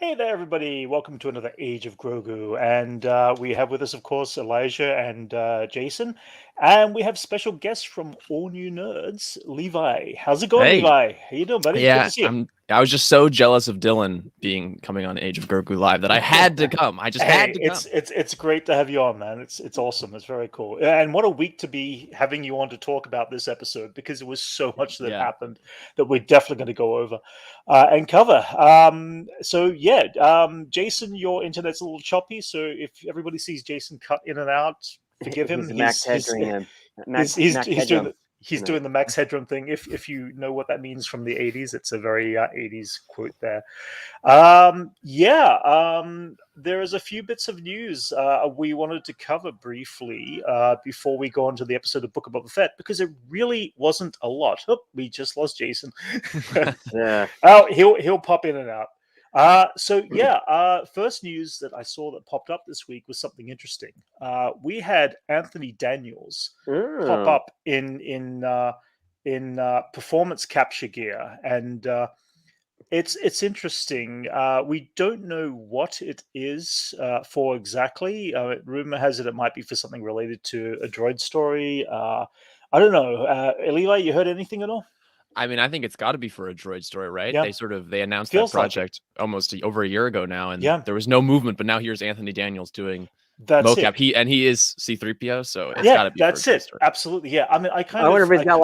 Hey there, everybody. Welcome to another Age of Grogu. And we have with us, of course, Elijah and Jason. And we have special guests from All New Nerds, Levi. How's it going, Hey, Levi? How you doing, buddy? Good yeah, to see you. I was just so jealous of Dylan coming on Age of Grogu Live that I had to come. I just had Hey, to come. it's great to have you on, man. It's awesome. It's very cool. And what a week to be having you on to talk about this episode because it was so much that Yeah. happened that we're definitely going to go over and cover. Jason, your internet's a little choppy, so if everybody sees Jason cut in and out, forgive him. He's Max Headroom. Max Headroom. He's doing the Max Headroom thing. If you know what that means from the 80s, it's a very 80s quote there. There is a few bits of news we wanted to cover briefly before we go on to the episode of Book of Boba Fett, because it really wasn't a lot. Oh, we just lost Jason. Yeah. Oh, he'll pop in and out. First news that I saw that popped up this week was something interesting. We had Anthony Daniels pop up in performance capture gear, and it's interesting. We don't know what it is for exactly. Rumor has it might be for something related to a droid story. I don't know. Levi, you heard anything at all? I mean, I think it's got to be for a droid story, right? Yeah. They announced Feels that project almost over a year ago now, and Yeah. there was no movement. But now here's Anthony Daniels doing That's mocap. it. He is C-3PO, so it's got to be. That's for a droid it. story. Absolutely. Yeah. I mean, I wonder if he's got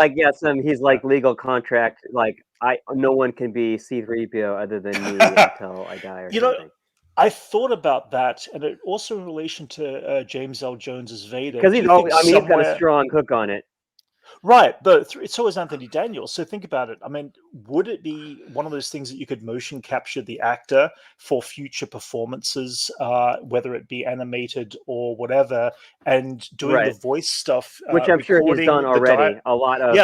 he's like legal contract. Like no one can be C-3PO other than me until I die or something. I thought about that, and it also in relation to James L. Jones's Vader, because he's got a strong hook on it. Right, but so is Anthony Daniels. So think about it. I mean, would it be one of those things that you could motion capture the actor for future performances, whether it be animated or whatever, and doing the voice stuff, which I'm sure he's done already. A lot of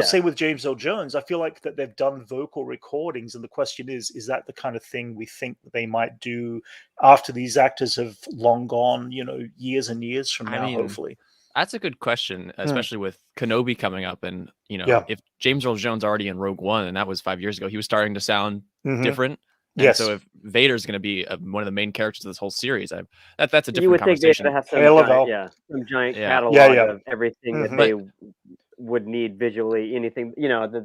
say with James L. Jones, I feel like that they've done vocal recordings, and the question is that the kind of thing we think they might do after these actors have long gone, years and years from now, hopefully. That's a good question, especially with Kenobi coming up. And, if James Earl Jones already in Rogue One, and that was 5 years ago, he was starting to sound different. And so if Vader's going to be one of the main characters of this whole series, that's a different you would conversation. Think they have some giant catalog of everything that they would need visually, anything, that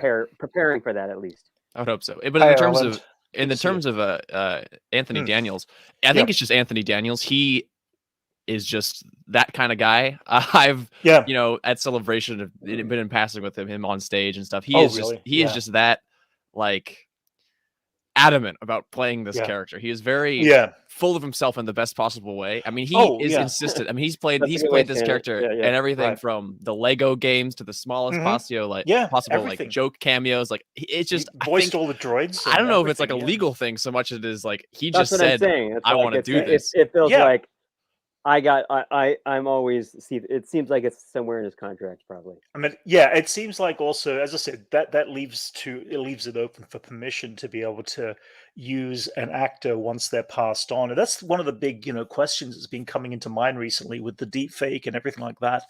they're preparing for that at least. I would hope so. But in terms of Anthony Daniels, I think it's just Anthony Daniels. He is just that kind of guy. I've at Celebration have been in passing with him on stage and stuff. He is just that adamant about playing this character. He is very full of himself in the best possible way. I mean, he is insistent. I mean, he's played this character and everything from the Lego games to the smallest possible everything. Joke cameos. It's just voiced all the droids. I don't know if it's like a legal thing so much as it is he just said, I want to do this. It feels like I'm always it seems like it's somewhere in his contract, probably. I mean, it seems like also, as I said, that leaves it open for permission to be able to use an actor once they're passed on. And that's one of the big, questions that's been coming into mind recently with the deep fake and everything like that.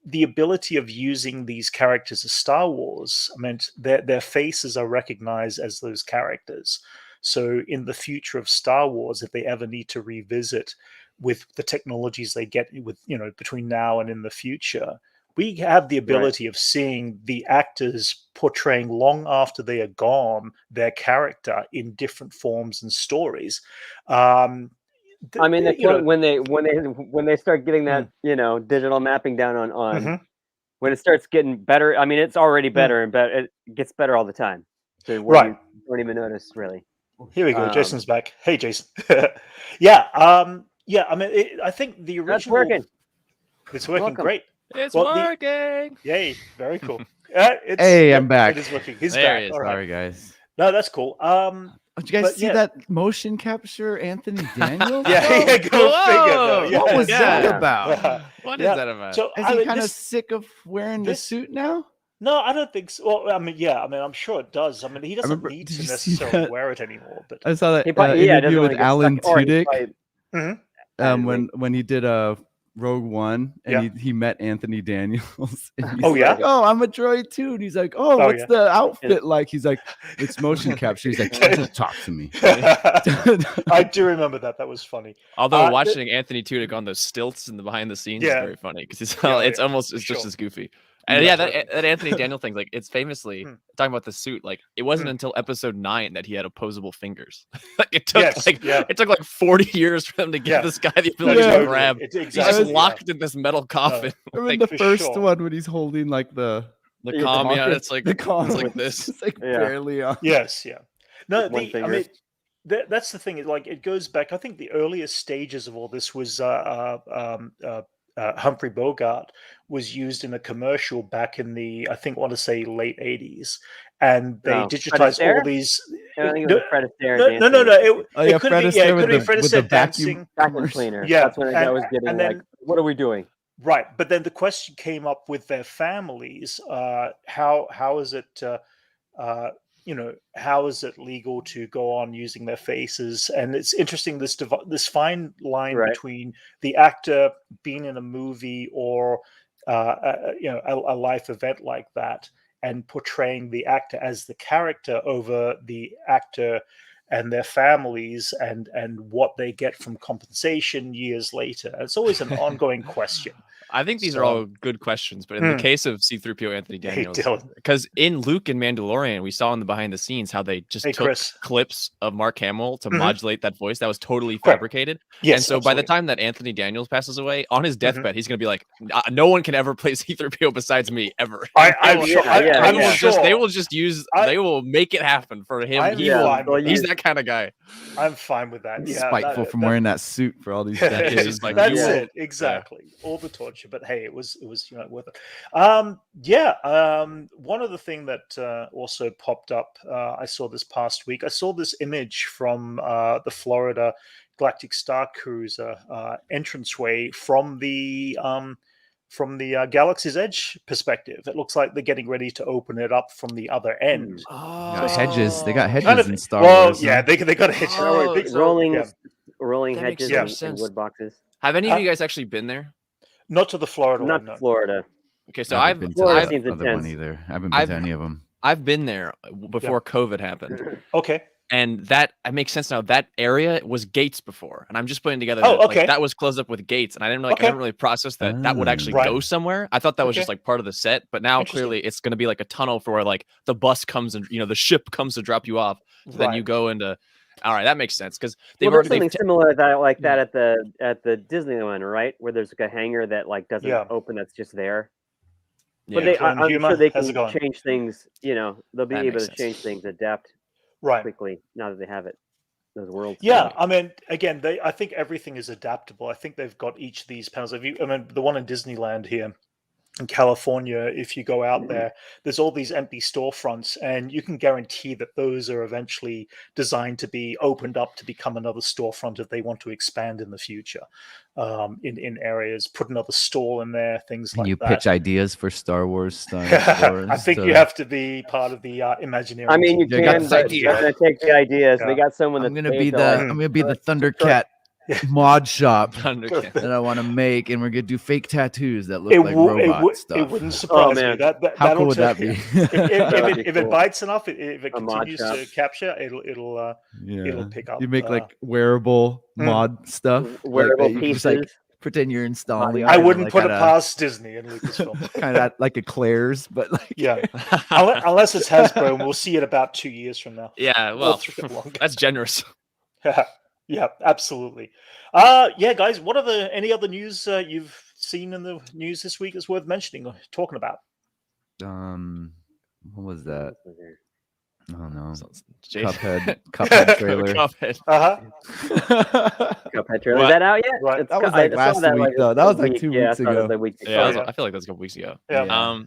The ability of using these characters as Star Wars, I mean, their faces are recognized as those characters. So in the future of Star Wars, if they ever need to revisit with the technologies they get with, between now and in the future, we have the ability of seeing the actors portraying long after they are gone their character in different forms and stories. When they start getting that digital mapping down on when it starts getting better. I mean, it's already better and better. It gets better all the time. So you don't even notice, really. Here we go. Jason's back. Hey, Jason. I mean, I think the original. That's working. It's working great. It's working. Yay! Very cool. I'm back. It is working. He's there back. He All right. Sorry, guys. No, that's cool. Did you guys see that motion capture Anthony Daniels? Go figure. What was that about? What is that about? So, is he kind of sick of wearing the suit now? No, I don't think so. Well, I mean, I'm sure it does. I mean, he doesn't need to necessarily wear it anymore. But I saw that interview with Alan Tudyk when he did Rogue One, and he met Anthony Daniels. And he's like, oh, I'm a droid too. And he's like, oh, what's the outfit like? He's like, it's motion capture. He's like, talk to me. I do remember that. That was funny. Although watching Anthony Tudyk on those stilts in the behind the scenes is very funny because it's just as goofy. And that Anthony Daniel thing, like, it's famously talking about the suit. Like, it wasn't until episode 9 that he had opposable fingers. Like, it took like 40 years for them to give this guy the ability to grab. He's just locked in this metal coffin. Like, the first one when he's holding like the comm, it's like it's like this. It's like barely on. Yes, yeah. No, I mean, that's the thing. Like, it goes back. I think the earliest stages of all this was Humphrey Bogart was used in a commercial back in the, I think, want to say late 80s, and they digitized all these. I think it was Fred Astaire. It could be Fred Astaire dancing. Vacuum cleaner. Yeah, that's when I was getting like, what are we doing? Right, but then the question came up with their families. How is it? How is it legal to go on using their faces? And it's interesting, this fine line between the actor being in a movie or a life event like that, and portraying the actor as the character over the actor and their families and what they get from compensation years later. It's always an ongoing question. I think these are all good questions, but in the case of C-3PO Anthony Daniels, because in Luke and Mandalorian, we saw in the behind the scenes how they just took clips of Mark Hamill to modulate that voice that was totally fabricated. Yes, and so by the time that Anthony Daniels passes away, on his deathbed, he's going to be like, no one can ever play C-3PO besides me, ever. They will just use, they will make it happen for him. He's that kind of guy. I'm fine with that. Spiteful from wearing that suit for all these decades. That's it. Exactly. All the torture. But hey, it was worth it. One other thing that also popped up, I saw this past week. I saw this image from the Florida Galactic Star Cruiser entranceway from the Galaxy's Edge perspective. It looks like they're getting ready to open it up from the other end. Hedges. They got hedges in Star Wars. Yeah, they got hedges. Rolling hedges and wood boxes. Have any of you guys actually been there? Not to the Florida one. Not Florida. Okay, so I haven't been to any of them. I've been there before COVID happened. Okay. And that makes sense now. That area was gates before, and I'm just putting together that was closed up with gates, and I didn't really process that would actually go somewhere. I thought that was just like part of the set, but now clearly it's going to be like a tunnel for where like the bus comes and the ship comes to drop you off. So then you go into. All right, that makes sense because there's something similar like that at the Disneyland, right? Where there's like a hangar that like doesn't open, that's just there. But I'm sure they can change things. They'll be able to change things, adapt quickly now that they have it. Those worlds. Yeah, I mean, again, I think everything is adaptable. I think they've got each of these panels. The one in Disneyland here in California, if you go out there, there's all these empty storefronts, and you can guarantee that those are eventually designed to be opened up to become another storefront if they want to expand in the future, in areas, put another stall in there, things like that. You pitch ideas for Star Wars. I think you have to be part of the Imagineering. I mean, you can, but you're going to take the ideas. They got someone that's I'm going to be the Thundercat mod shop that I want to make, and we're gonna do fake tattoos that look like robot stuff. It wouldn't surprise me. How cool would that be? If it bites enough, if it continues to capture, it'll pick up. You make like wearable mod stuff, wearable pieces. Like, pretend you're installing. I wouldn't put it past Disney and Lucasfilm. Kind of like a Claire's, but like unless it's Hasbro, and we'll see it about 2 years from now. Yeah, well, that's generous. Yeah, absolutely. Guys, what are any other news you've seen in the news this week that's worth mentioning or talking about? What was that? Oh no, Cuphead trailer. Cuphead. Cuphead trailer. Is that out yet? Right. That was like last week, though. That was like 2 weeks ago. I feel like that's a couple weeks ago. Yeah.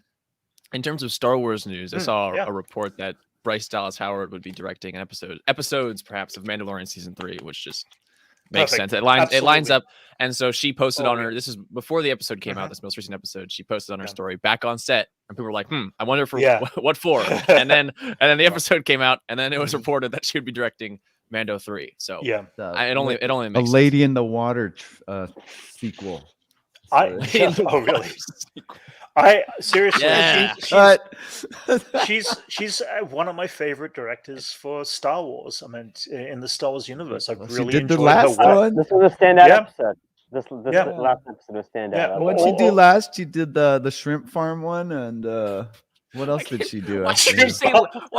In terms of Star Wars news, I saw a report that Bryce Dallas Howard would be directing an episodes perhaps of Mandalorian season 3, which just makes sense. It lines up. And so she posted on her, this is before the episode came out, this most recent episode, she posted on her story back on set, and people were like, I wonder for what for. and then the episode came out, and then it was reported that she would be directing Mando 3. So it only makes a Lady in the Water sequel. Oh, really? I seriously, she's one of my favorite directors for Star Wars. I mean, in the Star Wars universe, I've really enjoyed the last her work. one. This was a standout episode. This last episode was standout. What'd she do last? She did the shrimp farm one, and what else did she do? Why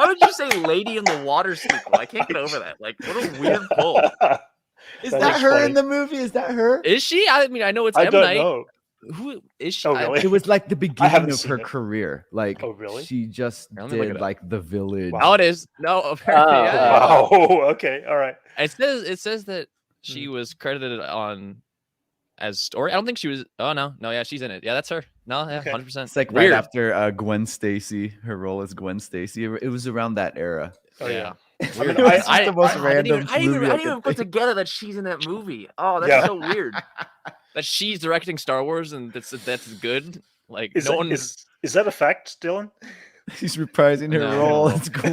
would you say "Lady in the Water" sequel? I can't get over that. Like, what a weird pull. Is that her funny. In the movie? Is that her? Is she? I mean, I know it's I M. don't Night. know. Who is she? Oh, really? It was like the beginning of her career. Like, really? She just did like The Village. Wow. Oh, it is. No, apparently. Wow. Okay. All right. It says that she was credited on as story. I don't think she was. Oh no, yeah, she's in it. Yeah, that's her. No, yeah, 100%. It's like weird. Right after Gwen Stacy, her role as Gwen Stacy. It was around that era. Oh yeah. I mean, I didn't even put together that she's in that movie. Oh, that's so weird. That she's directing Star Wars and that's good. Like, is that a fact, Dylan? She's reprising her role. It's Gwen.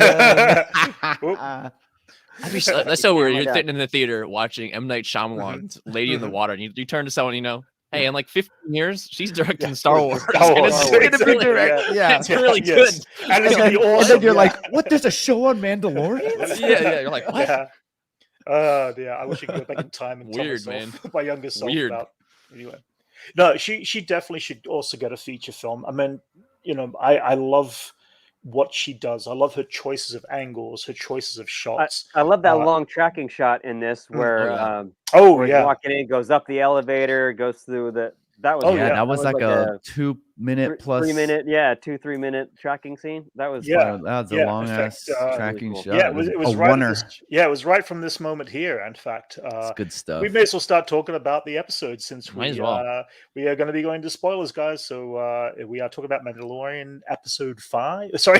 That's so weird. You're sitting in the theater watching M. Night Shyamalan's Lady in the Water, and you turn to someone you know. Hey, in like 15 years, she's directing Star Wars. It's really good. And it's gonna be awesome. And then you're like, what? There's a show on Mandalorian? Yeah. You're like, what? Yeah. I wish I could go back in time and weird, tell man. My younger self about. Anyway, no, she definitely should also get a feature film. I mean, I love what she does. I love her choices of angles, her choices of shots. I love that long tracking shot in this where he's walking in, goes up the elevator, goes through the. That was that was like a 2-minute plus 3-minute 2-3-minute tracking scene. That was that was a long ass tracking shot. Yeah, it was right. It was right from this moment here. In fact, it's good stuff. We may as well start talking about the episode since we are going to be going to spoilers, guys. So we are talking about Mandalorian episode 5. Sorry,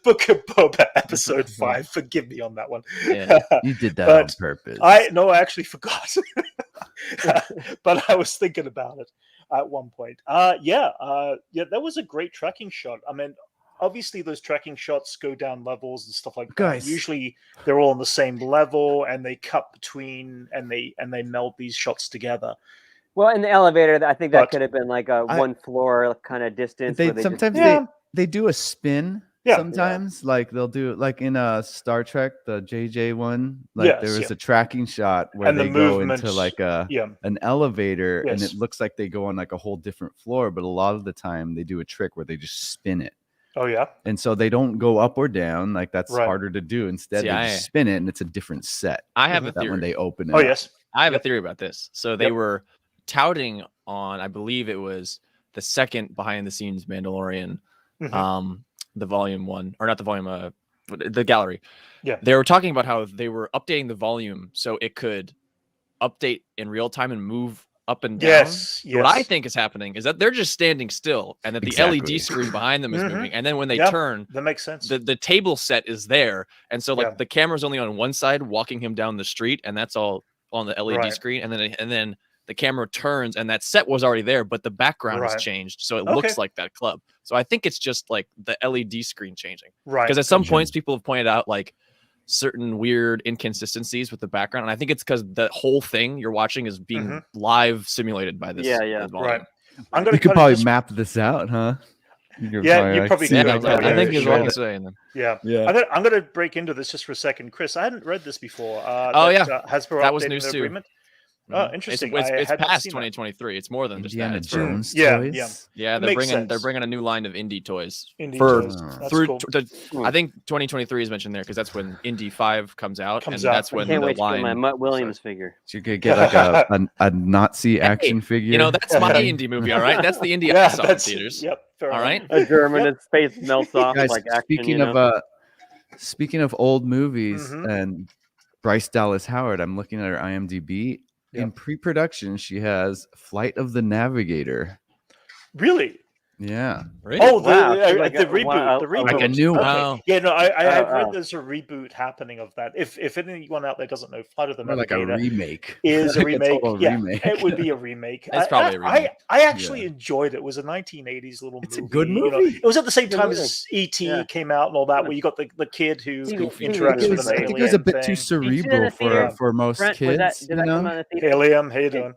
Book of Boba episode 5. Forgive me on that one. Yeah, you did that on purpose. I actually forgot, but I was thinking about it at one point. That was a great tracking shot. I mean, obviously those tracking shots go down levels and stuff like that. Usually they're all on the same level and they cut between and they meld these shots together. Well, in the elevator, I think that could have been like a one floor kind of distance. They do a spin. Sometimes like they'll do like in Star Trek, the JJ one, like there was a tracking shot where they go into like an elevator and it looks like they go on like a whole different floor, but a lot of the time they do a trick where they just spin it. Oh yeah. And so they don't go up or down, like that's harder to do. Instead they just spin it and it's a different set. I have a theory when they open it. Oh yes. I have a theory about this. So they were touting on, I believe it was the second behind the scenes Mandalorian. The volume one, or not the volume, the gallery. Yeah. They were talking about how they were updating the volume so it could update in real time and move up and down. Yes. What I think is happening is that they're just standing still and that the LED screen behind them is moving. And then when they turn, that makes sense. The table set is there. And so like the camera's only on one side walking him down the street, and that's all on the LED screen. And then the camera turns and that set was already there, but the background has changed. So it looks like that club. So I think it's just like the LED screen changing. Right. Because at some points people have pointed out like certain weird inconsistencies with the background. And I think it's because the whole thing you're watching is being live simulated by this. Right. You could probably map this out, huh? You probably can. I think is what I'm saying. Yeah. I'm going to break into this just for a second. Chris, I hadn't read this before. Hasbro that was news too. Agreement. Oh, interesting. It's past 2023 2023. It's more than just Indiana that. Jones toys? Yeah. They're bringing a new line of indie toys cool. I think 2023 is mentioned there because that's when Indy 5 comes out. That's when the line. My Mutt Williams figure. So you could get like a Nazi action figure. You know, that's my indie movie. All right, that's the indie I saw in theaters. Yep. All right. A German and space melts off guys, like action. Speaking of old movies and Bryce Dallas Howard, I'm looking at her IMDb. In pre-production, she has Flight of the Navigator. Really? Yeah. Really? Oh, the reboot. The reboot. Like a new one. Wow. Yeah, no, I read there's a reboot happening of that. If anyone out there doesn't know, Flight of the Navigator like a remake. Is a remake. Remake. It would be a remake. It's probably a remake. I actually enjoyed it. It was a 1980s little movie. It's a good movie. You know, it was at the same time as E.T. came out and all that, where you got the kid who interacts with an alien. I think it was a bit too cerebral for most kids. Hey, Liam, how you doing?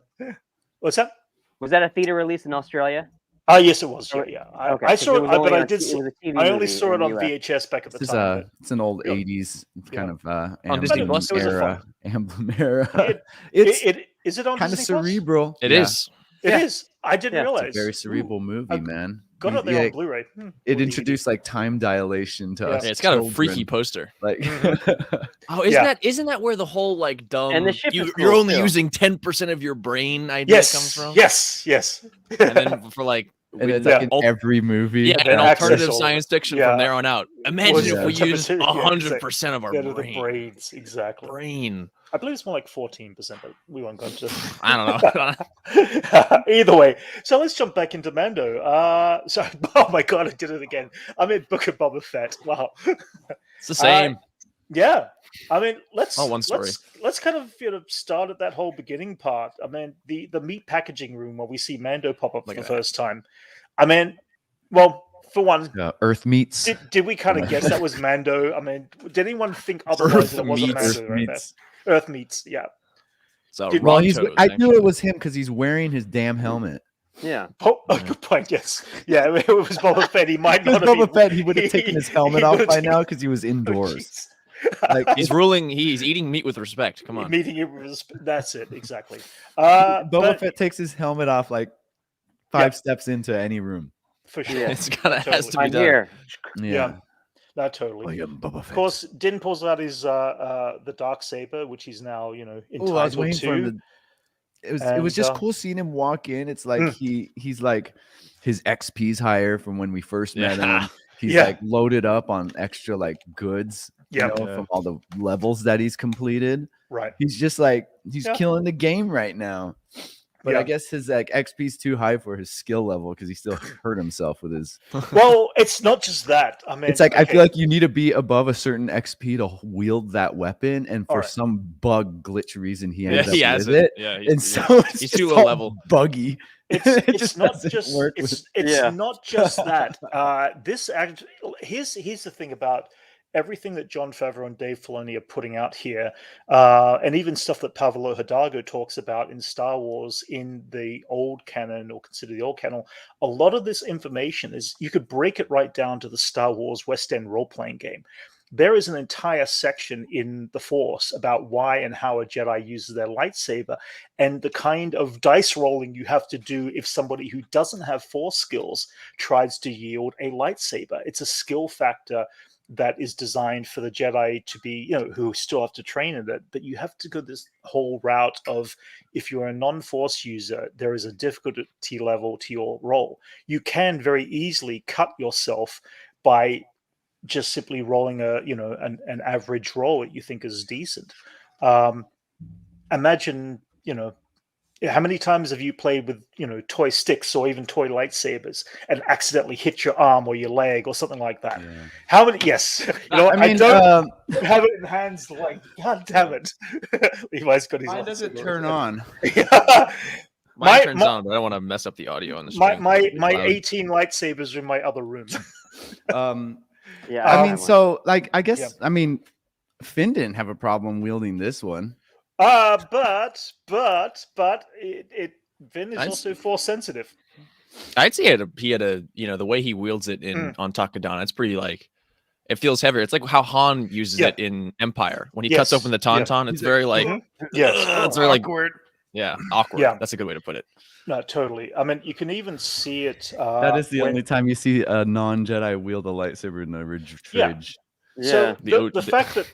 What's that? Was that a theater release in Australia? Yes, it was. Yeah. I saw it, but I did. I only saw it on VHS back at the time. It's an old '80s kind of emblem era. Is it on kind Disney of cerebral? It is. It is. I didn't realize. It's a very cerebral movie, man. Got it there on Blu-ray. It introduced like time dilation to us. It's got a freaky poster. Like, oh, isn't that where the whole like dumb? And the ship is you're only using 10% of your brain idea comes from. Yes. And then for like. And it's like in every movie. Yeah, and alternative science fiction from there on out. Imagine if we used 100% of our brain. The brains, exactly. Brain. I believe it's more like 14%, but we won't go into it. I don't know. Either way. So let's jump back into Mando. Oh my god, I did it again. I'm in Book of Boba Fett. Wow. It's the same. Yeah. I mean, let's kind of start at that whole beginning part. I mean, the meat packaging room where we see Mando pop up for the first time. I mean, well, for one, Earth meats. Did we kind of guess that was Mando? I mean, did anyone think otherwise that it wasn't Mando right there? Earth meats, yeah. So I knew it was him because he's wearing his damn helmet. Yeah. Oh, good point. Yes. Yeah. It was Boba Fett. He might not have Boba Fett. He would have taken his helmet off by now because he was indoors. Like he's ruling. He's eating meat with respect. Come on. Eating it with respect. That's it. Exactly. Boba Fett takes his helmet off like 5 steps into any room. For sure. It's has to be done. Here. Yeah. No, totally. Of course, Din pulls out his the Darksaber, which he's now entitled to. It was just cool seeing him walk in. It's like he's like his XP's higher from when we first met him. He's like loaded up on extra like goods, from all the levels that he's completed. Right. He's just like he's killing the game right now. But I guess his like XP's too high for his skill level because he still hurt himself with his. Well, it's not just that. I mean, it's like I feel like you need to be above a certain XP to wield that weapon, and for some bug glitch reason, he ends up with it. Yeah, and so he's too low level, buggy. It's not just not just that. Here's the thing about everything that Jon Favreau and Dave Filoni are putting out here, and even stuff that Pavlo Hidalgo talks about in Star Wars in the old canon, or consider the old canon, a lot of this information is, you could break it right down to the Star Wars West End role-playing game. There is an entire section in The Force about why and how a Jedi uses their lightsaber, and the kind of dice rolling you have to do if somebody who doesn't have Force skills tries to yield a lightsaber. It's a skill factor that is designed for the Jedi to be, who still have to train in it. But you have to go this whole route of, if you're a non-Force user, there is a difficulty level to your role. You can very easily cut yourself by just simply rolling an average roll that you think is decent. Imagine, how many times have you played with, toy sticks or even toy lightsabers and accidentally hit your arm or your leg or something like that? Yeah. How many? Yes. I don't have it in hands. Like, God damn it. Levi's got his. Why does it turn on? Mine turns on, but I don't want to mess up the audio on the stream. My 18 lightsabers are in my other room. Yeah. I mean, so like, I guess, I mean, Finn didn't have a problem wielding this one. But Vin is also Force sensitive. I'd say he had a the way he wields it on Takodana, it's pretty like, it feels heavier. It's like how Han uses it in Empire when he cuts open the tauntaun. It's very like it's very awkward. Awkward. Yeah. That's a good way to put it. No, totally. I mean, you can even see it. That is the only time you see a non-Jedi wield a lightsaber in the Ridge. So the fact that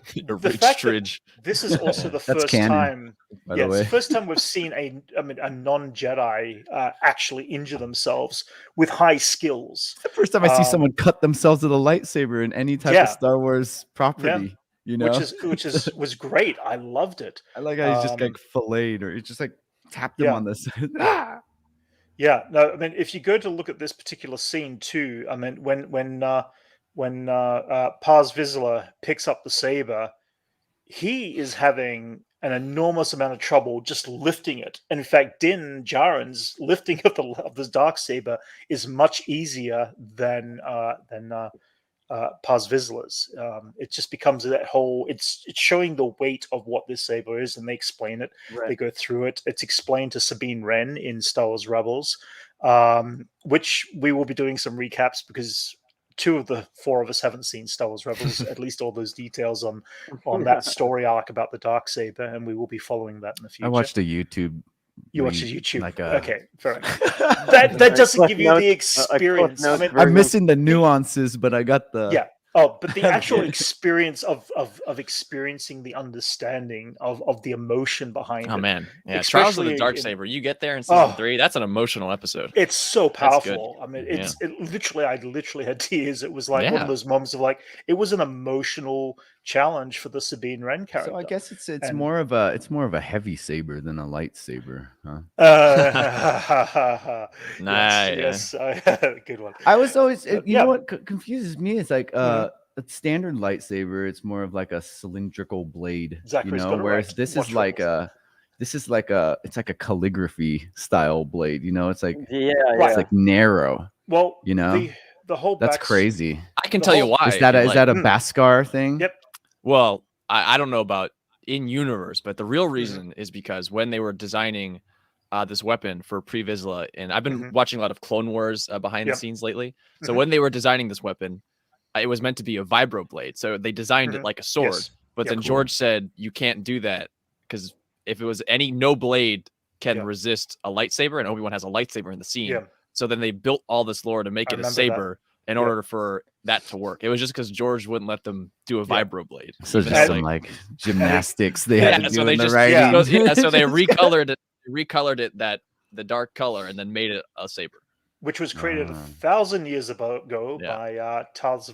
this is also the first time, the first time we've seen a non-Jedi actually injure themselves with high skills. It's the first time I see someone cut themselves with a lightsaber in any type of Star Wars property. Which was great. I loved it. I like how he's just like filleted, or it's just like tapped him on the side. Yeah. No, I mean, if you go to look at this particular scene too, I mean, when Paz Vizsla picks up the saber, he is having an enormous amount of trouble just lifting it. And in fact, Din Djarin's lifting of the Darksaber is much easier than Paz Vizslas. It just becomes that whole. It's showing the weight of what this saber is, and they explain it. Right. They go through it. It's explained to Sabine Wren in Star Wars Rebels, which we will be doing some recaps because 2 of the 4 of us haven't seen Star Wars Rebels. At least all those details on that story arc about the Darksaber, and we will be following that in the future. I watched a YouTube. You watched a YouTube. Okay, fair enough. that doesn't give you the experience. I'm missing the nuances, but I got the but the actual experience of experiencing the understanding of the emotion behind it. Oh man, yeah. Trials of the Darksaber. You get there in season 3. That's an emotional episode. It's so powerful. I mean, I literally had tears. It was like one of those moments of like it was an emotional challenge for the Sabine Wren character. So I guess it's more of a heavy saber than a lightsaber, huh? Nice. Yes, good one. I was always, you know what confuses me is like a standard lightsaber. It's more of like a cylindrical blade, whereas this is like a it's like a calligraphy style blade. It's like it's like narrow. Well, the whole that's crazy. I can tell you why. Is that a Beskar thing? Yep. Well, I don't know about in universe, but the real reason is because when they were designing this weapon for Pre Vizsla, and I've been watching a lot of Clone Wars behind the scenes lately. So when they were designing this weapon, it was meant to be a vibro blade. So they designed it like a sword. But then George said you can't do that because if it was no blade can resist a lightsaber, and Obi-Wan has a lightsaber in the scene. Yeah. So then they built all this lore to make it a saber in order for that to work. It was just because George wouldn't let them do a vibro blade. So just some like gymnastics they had to do in the writing. So they recolored it the dark color and then made it a saber, which was created 1,000 years ago by Tara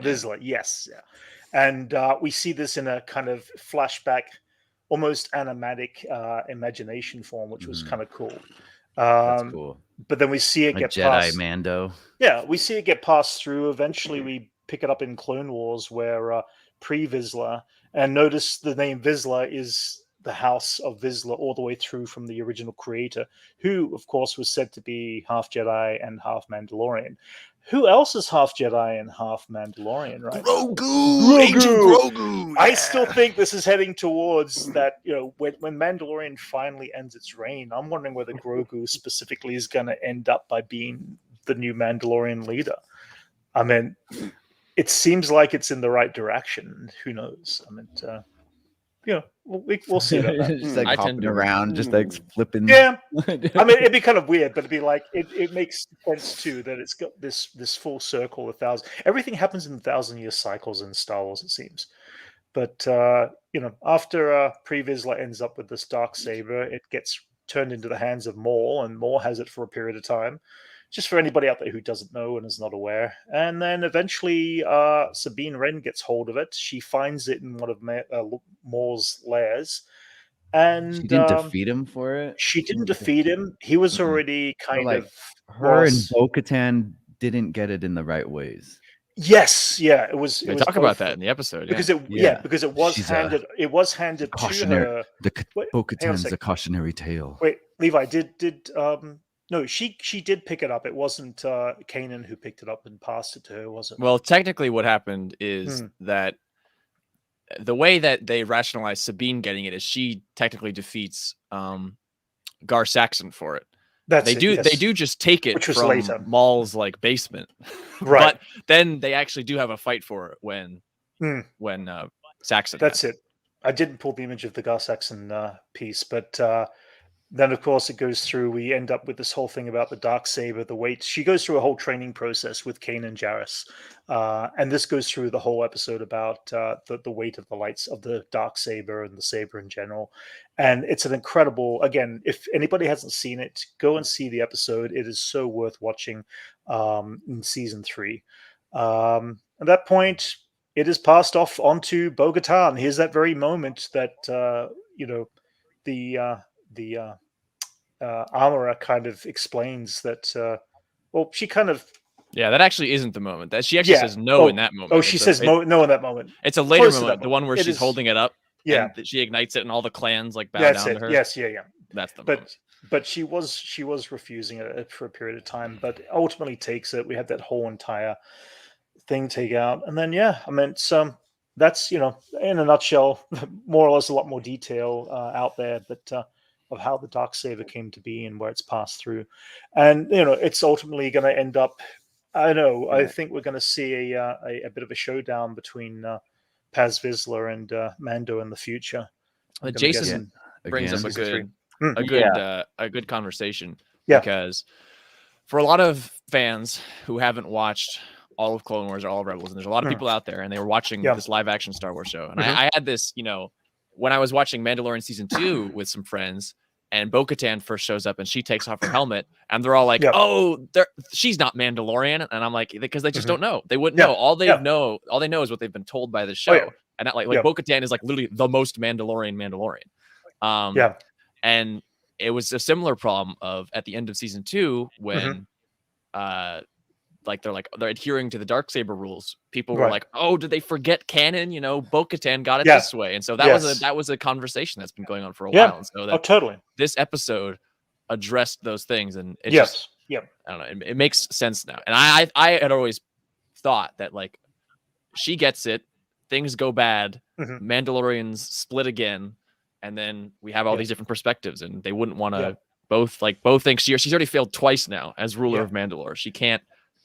Vizsla. Yes, and we see this in a kind of flashback, almost animatic imagination form, which was kind of cool. That's cool. But then we see it get Jedi passed. Mando. Yeah, we see it get passed through. Eventually, we pick it up in Clone Wars, where Pre Vizsla, and notice the name Vizsla is the house of Vizsla all the way through from the original creator, who, of course, was said to be half Jedi and half Mandalorian. Who else is half Jedi and half Mandalorian, right? Grogu! Agent Grogu! I still think this is heading towards that, when Mandalorian finally ends its reign, I'm wondering whether Grogu specifically is going to end up by being the new Mandalorian leader. I mean, it seems like it's in the right direction. Who knows? I mean, we'll see about that. Just like hopping around, just like flipping. Yeah, I mean, it'd be kind of weird, but it'd be like it makes sense too that it's got this full circle, 1,000. Everything happens in 1,000-year cycles in Star Wars, it seems. But after Pre Vizsla ends up with this Darksaber, it gets turned into the hands of Maul, and Maul has it for a period of time. Just for anybody out there who doesn't know and is not aware. And then eventually Sabine Wren gets hold of it. She finds it in one of Maul's lairs. And she didn't defeat him for it? She didn't defeat him. He was already kind of... Her and Bo-Katan didn't get it in the right ways. Yes, yeah. It was. They talk about that in the episode. Because because it was handed to her. Bo-Katan's a cautionary tale. Wait, Levi, did no, she did pick it up. It wasn't Kanan who picked it up and passed it to her, was it? Well, technically what happened is that the way that they rationalize Sabine getting it is she technically defeats Gar Saxon for it. They do just take it from later. Maul's basement. Right. But then they actually do have a fight for it when Saxon. That's it. I didn't pull the image of the Gar Saxon piece, but then, of course, it goes through. We end up with this whole thing about the Darksaber, the weight. She goes through a whole training process with Kanan Jarrus, and this goes through the whole episode about the weight of the lights of the Darksaber and the saber in general. And it's an incredible. Again, if anybody hasn't seen it, go and see the episode. It is so worth watching. In season 3, at that point, it is passed off onto Bo-Katan. Here's that very moment that the armorer kind of explains that she kind of that actually isn't the moment that she actually says no in that moment. She says no in that moment. It's a later moment, the one where she's holding it up and she ignites it and all the clans bow down to her. Yes, That's the moment. But she was refusing it for a period of time, but ultimately takes it. We had that whole entire thing take out, and then I mean, that's in a nutshell, more or less a lot more detail out there, but of how the Darksaber came to be and where it's passed through, and it's ultimately going to end up. I know. I think we're going to see a bit of a showdown between Paz Vizsla and Mando in the future. Jason brings up a good conversation because for a lot of fans who haven't watched all of Clone Wars or all of Rebels, and there's a lot of people out there, and they were watching this live action Star Wars show, and I had this, when I was watching Mandalorian season 2 with some friends, and Bo-Katan first shows up and she takes off her helmet, and they're all like, "Oh, she's not Mandalorian," and I'm like, because they just don't know. They wouldn't know. All they know is what they've been told by the show, and that like Bo-Katan is like literally the most Mandalorian. And it was a similar problem of at the end of season 2 when they're adhering to the Darksaber rules. People were like, "Oh, did they forget canon? Bo-Katan got it this way." And so that was a conversation that's been going on for a while. And so totally. This episode addressed those things, and it just I don't know, it makes sense now. And I had always thought that like she gets it, things go bad, Mandalorians split again, and then we have all these different perspectives, and they wouldn't want to both think she's already failed twice now as ruler of Mandalore. She can't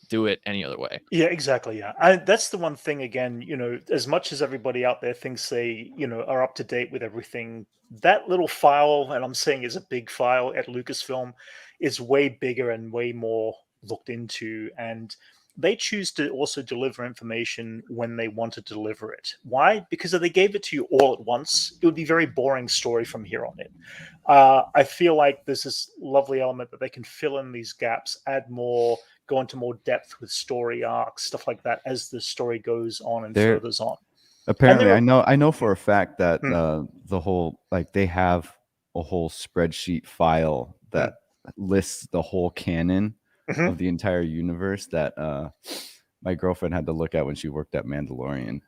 do it any other way. Yeah, exactly. Yeah, that's the one thing. Again, as much as everybody out there thinks they, are up to date with everything, that little file, and I'm saying is a big file at Lucasfilm, is way bigger and way more looked into, and they choose to also deliver information when they want to deliver it. Why? Because if they gave it to you all at once, it would be a very boring story from here on in. I feel like there's this lovely element that they can fill in these gaps, add more, go into more depth with story arcs, stuff like that, as the story goes on and furthers on. Apparently, I know for a fact that the whole, like, they have a whole spreadsheet file that lists the whole canon of the entire universe that my girlfriend had to look at when she worked at Mandalorian.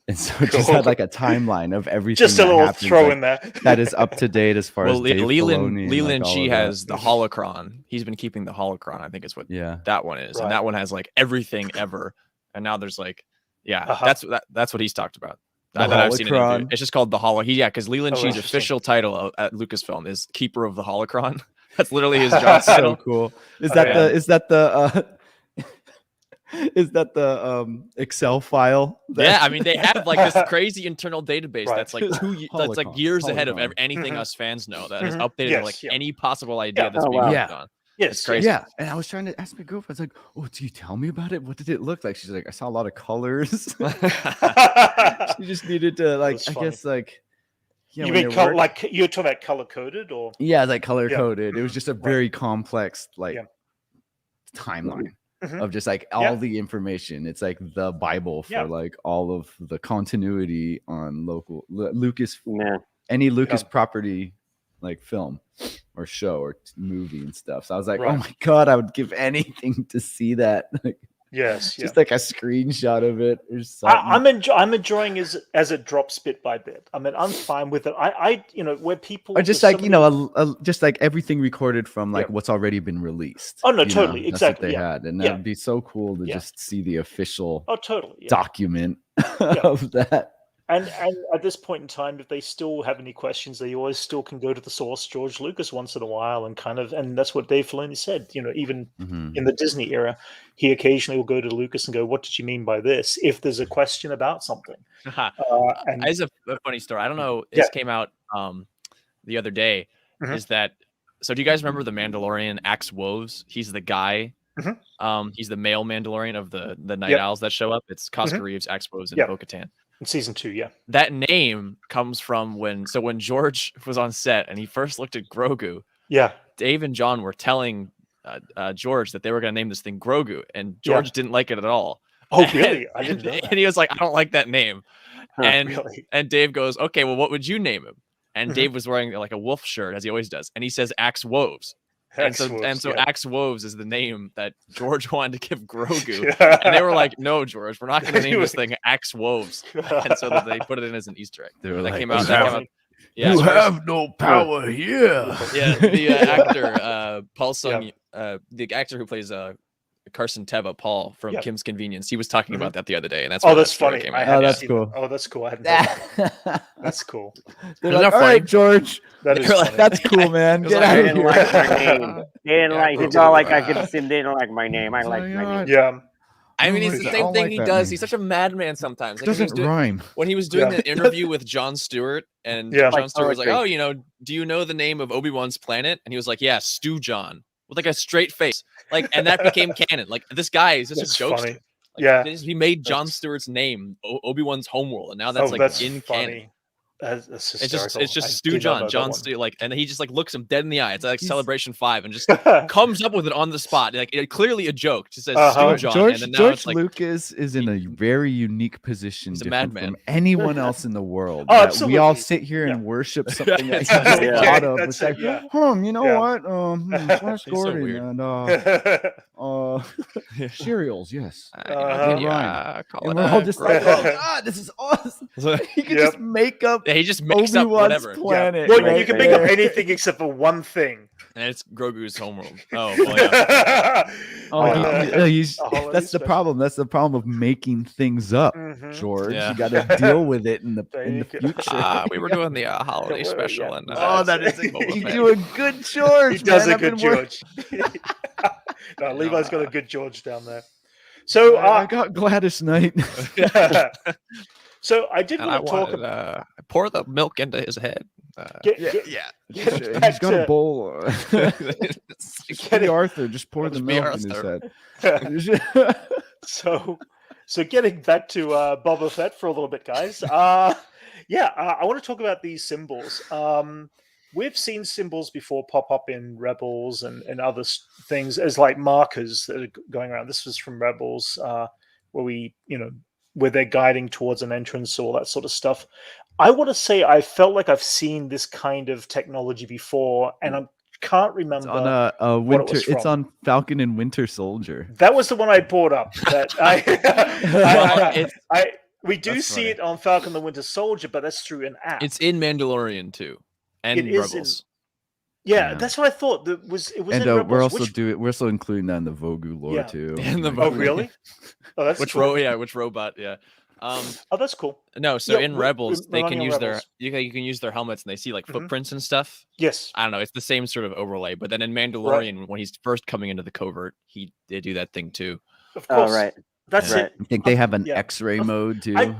And so it just had like a timeline of everything. Just a little throw in there that is up to date as far as Leland, she has the holocron. He's been keeping the holocron, I think is what that one is. Right. And that one has like everything ever. And now there's like, that's what he's talked about. That I've seen an interview. It's just called the holo. Because Leland Shee's official title at Lucasfilm is Keeper of the Holocron. That's literally his job title. So cool. Is that the Excel file? I mean, they have like this crazy internal database that's like that's like years ahead of anything us fans know, that is updated any possible idea that's being worked on. Yes, it's crazy. Yeah, and I was trying to ask my girlfriend, I was like, "Oh, do you tell me about it? What did it look like?" She's like, "I saw a lot of colors." She just needed to, like, I guess, like, you mean like you're talking about color coded, or like color coded. It was just a very complex timeline of just like all the information. It's like the Bible for like all of the continuity on local any Lucas property, like film or show or movie and stuff. So I was like, oh my god, I would give anything to see that. Like, just like a screenshot of it or something. I'm enjoying as it drops bit by bit. I mean, I'm fine with it. I where people are just like just like everything recorded from like what's already been released. Oh no, totally, exactly. That's what they had, and that'd be so cool to just see the official document of that. And at this point in time, if they still have any questions, they always still can go to the source, George Lucas, once in a while, and that's what Dave Filoni said. Even in the Disney era, he occasionally will go to Lucas and go, "What did you mean by this?" If there's a question about something. And it's a funny story. I don't know. This came out the other day. Is that so? Do you guys remember the Mandalorian Axe Woves? He's the guy. He's the male Mandalorian of the Night Owls that show up. It's Cosca Reeves, Axe Woves, and Bo-Katan. In season 2, that name comes from when George was on set and he first looked at Grogu. Dave and John were telling George that they were going to name this thing Grogu, and George didn't like it at all. Oh, really? I didn't know that. And he was like, "I don't like that name." And Dave goes, "Okay, well, what would you name him?" And Dave was wearing like a wolf shirt, as he always does, and he says Axe Woves. And so Axe Woves is the name that George wanted to give Grogu. And they were like, "No, George, we're not going to name this thing Axe Woves." And so they put it in as an Easter egg. They were that came out Yeah, you have no power here. Yeah, the actor Paul Sung, the actor who plays Carson Teva, Paul from Kim's Convenience, he was talking about that the other day, and that's that's funny. That's cool. That's cool. I hadn't heard that. That's cool. They're like, all right, George. That's cool, man. Get out of here. Like my name. They didn't like. It's all like I could see. They don't like my name. I like my name. Yeah. I mean, it's the same thing he does. He's such a madman sometimes. Like, doesn't rhyme. When he was doing the interview with Jon Stewart, and Jon Stewart was like, "Oh, do you know the name of Obi-Wan's planet?" And he was like, "Yeah, Stew John," with like a straight face. Like, and that became canon. Like, this guy is just a jokester. Like, he made Jon Stewart's name Obi-Wan's homeworld, and now that's in canon. It's just Stu John Stu, like, and he just like looks him dead in the eye. It's like Celebration 5 and just comes up with it on the spot, like clearly a joke. Just says Stu John, and then now George it's like, Lucas is in a very unique position, he's a madman from anyone else in the world. Absolutely. We all sit here and worship something that he just thought of. It's like, you know what? Flash Gordon and cereals, yes. And we're all just like, oh God, this is awesome. He could just make up. Yeah, he just makes up whatever. Planet, well, you can make up anything except for one thing. And it's Grogu's homeworld. Oh, well, that's the problem. That's the problem of making things up, George. You got to deal with it in the future. We were doing the holiday special, and that is you do a good George. He does a good George. No, Levi's got a good George down there. So I got Gladys Knight. So I did want to talk about pour the milk into his head. He's got a bowl. Arthur, just pour the milk in his head. So getting back to Boba Fett for a little bit, guys. I want to talk about these symbols. We've seen symbols before pop up in Rebels and other things as like markers that are going around. This was from Rebels, where they're guiding towards an entrance, all that sort of stuff. I want to say I felt like I've seen this kind of technology before, and I can't remember. It's on Winter. It's on Falcon and Winter Soldier. That was the one I brought up. That we do see it on Falcon and the Winter Soldier, but that's through an app. It's in Mandalorian too, and Rebels. That's what I thought. It was. And in Rebels, we're also including that in the Vogu lore too. Oh, really? Oh, that's cool. Which robot? Yeah. That's cool. No, so in Rebels, they can use you can use their helmets, and they see like footprints and stuff. Yes. I don't know. It's the same sort of overlay, but then in Mandalorian, when he's first coming into the covert, they do that thing too. Of course. Oh, right. That's it. I think they have an X-ray mode too.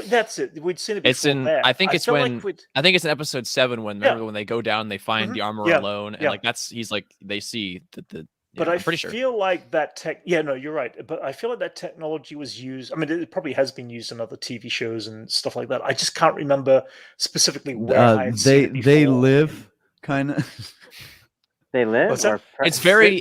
That's it. We'd seen it before. It's in. There. I think it's when. I think it's in episode 7 when they go down, they find the armor alone, and like he's like they see the. But I feel like that tech. Yeah, no, you're right. But I feel like that technology was used. I mean, it probably has been used in other TV shows and stuff like that. I just can't remember specifically where they live kind of. They live. It's very